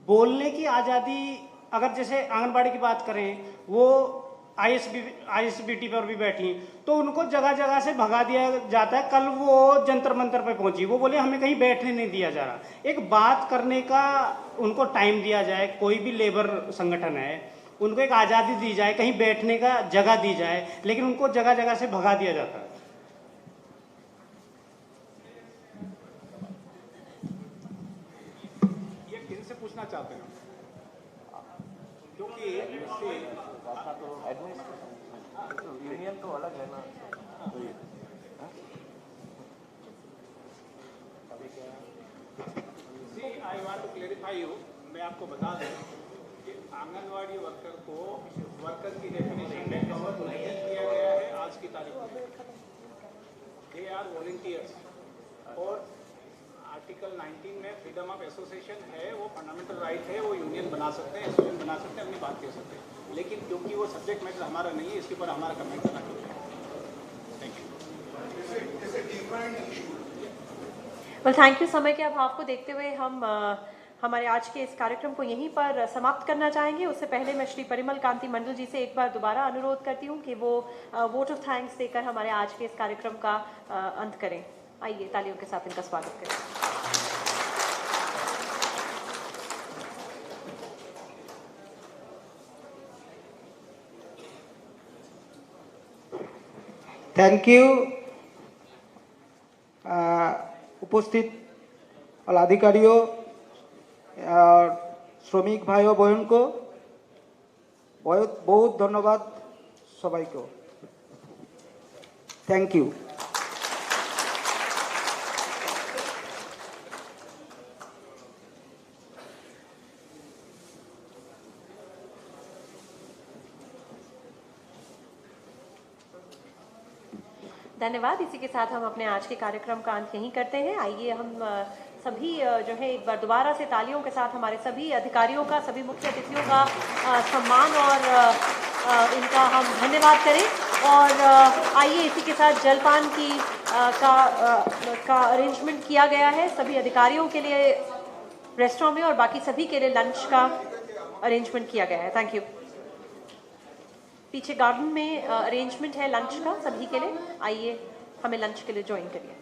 बोलने की आज़ादी, अगर जैसे आंगनबाड़ी की बात करें, वो आईएसबीटी पर भी बैठी, तो उनको जगह जगह से भगा दिया जाता है। कल वो जंतर मंतर पे पहुंची, वो बोले हमें कहीं बैठने नहीं दिया जा रहा। एक बात करने का उनको टाइम दिया जाए, कोई भी लेबर संगठन है उनको एक आज़ादी दी जाए, कहीं बैठने का जगह दी जाए, लेकिन उनको जगह जगह से भगा दिया जाता है। पूछना चाहते हैं क्योंकि यूनियन तो अलग है ना। I want to clarify you, मैं आपको बता दूं कि आंगनवाड़ी वर्कर को वर्कर की डेफिनेशन में कवर नहीं किया गया है आज की तारीख में। They are volunteers. और आर्टिकल 19 में फ्रीडम ऑफ एसोसिएशन है, वो फंडामेंटल राइट है, वो यूनियन बना सकते हैं, एसोसिएशन बना सकते हैं, अपनी बात कह सकते हैं। लेकिन क्योंकि वो सब्जेक्ट मैटर हमारा नहीं है, इसके ऊपर हमारा कमेंट करना चाहिए। Thank well, thank you. समय के अभाव को देखते हुए हम हमारे आज के इस कार्यक्रम को यहीं पर समाप्त करना चाहेंगे। उससे पहले मैं श्री परिमल कांति मंडल जी से एक बार दोबारा अनुरोध करती हूँ कि वो वोट ऑफ थैंक्स देकर हमारे आज के इस कार्यक्रम का अंत करें। आइए तालियों के साथ इनका स्वागत करें। Thank you. उपस्थित पदाधिकारियों और श्रमिक भाई बहन को बहुत बहुत धन्यवाद सबाई को। Thank you. धन्यवाद। इसी के साथ हम अपने आज के कार्यक्रम का अंत यहीं करते हैं। आइए हम सभी जो है एक बार दोबारा से तालियों के साथ हमारे सभी अधिकारियों का, सभी मुख्य अतिथियों का सम्मान और इनका हम धन्यवाद करें। और आइए इसी के साथ जलपान की का अरेंजमेंट किया गया है सभी अधिकारियों के लिए रेस्टोरेंट में, और बाकी सभी के लिए लंच का अरेंजमेंट किया गया है। Thank you. पीछे गार्डन में अरेंजमेंट है लंच का सभी के लिए, आइए हमें लंच के लिए ज्वाइन करिए।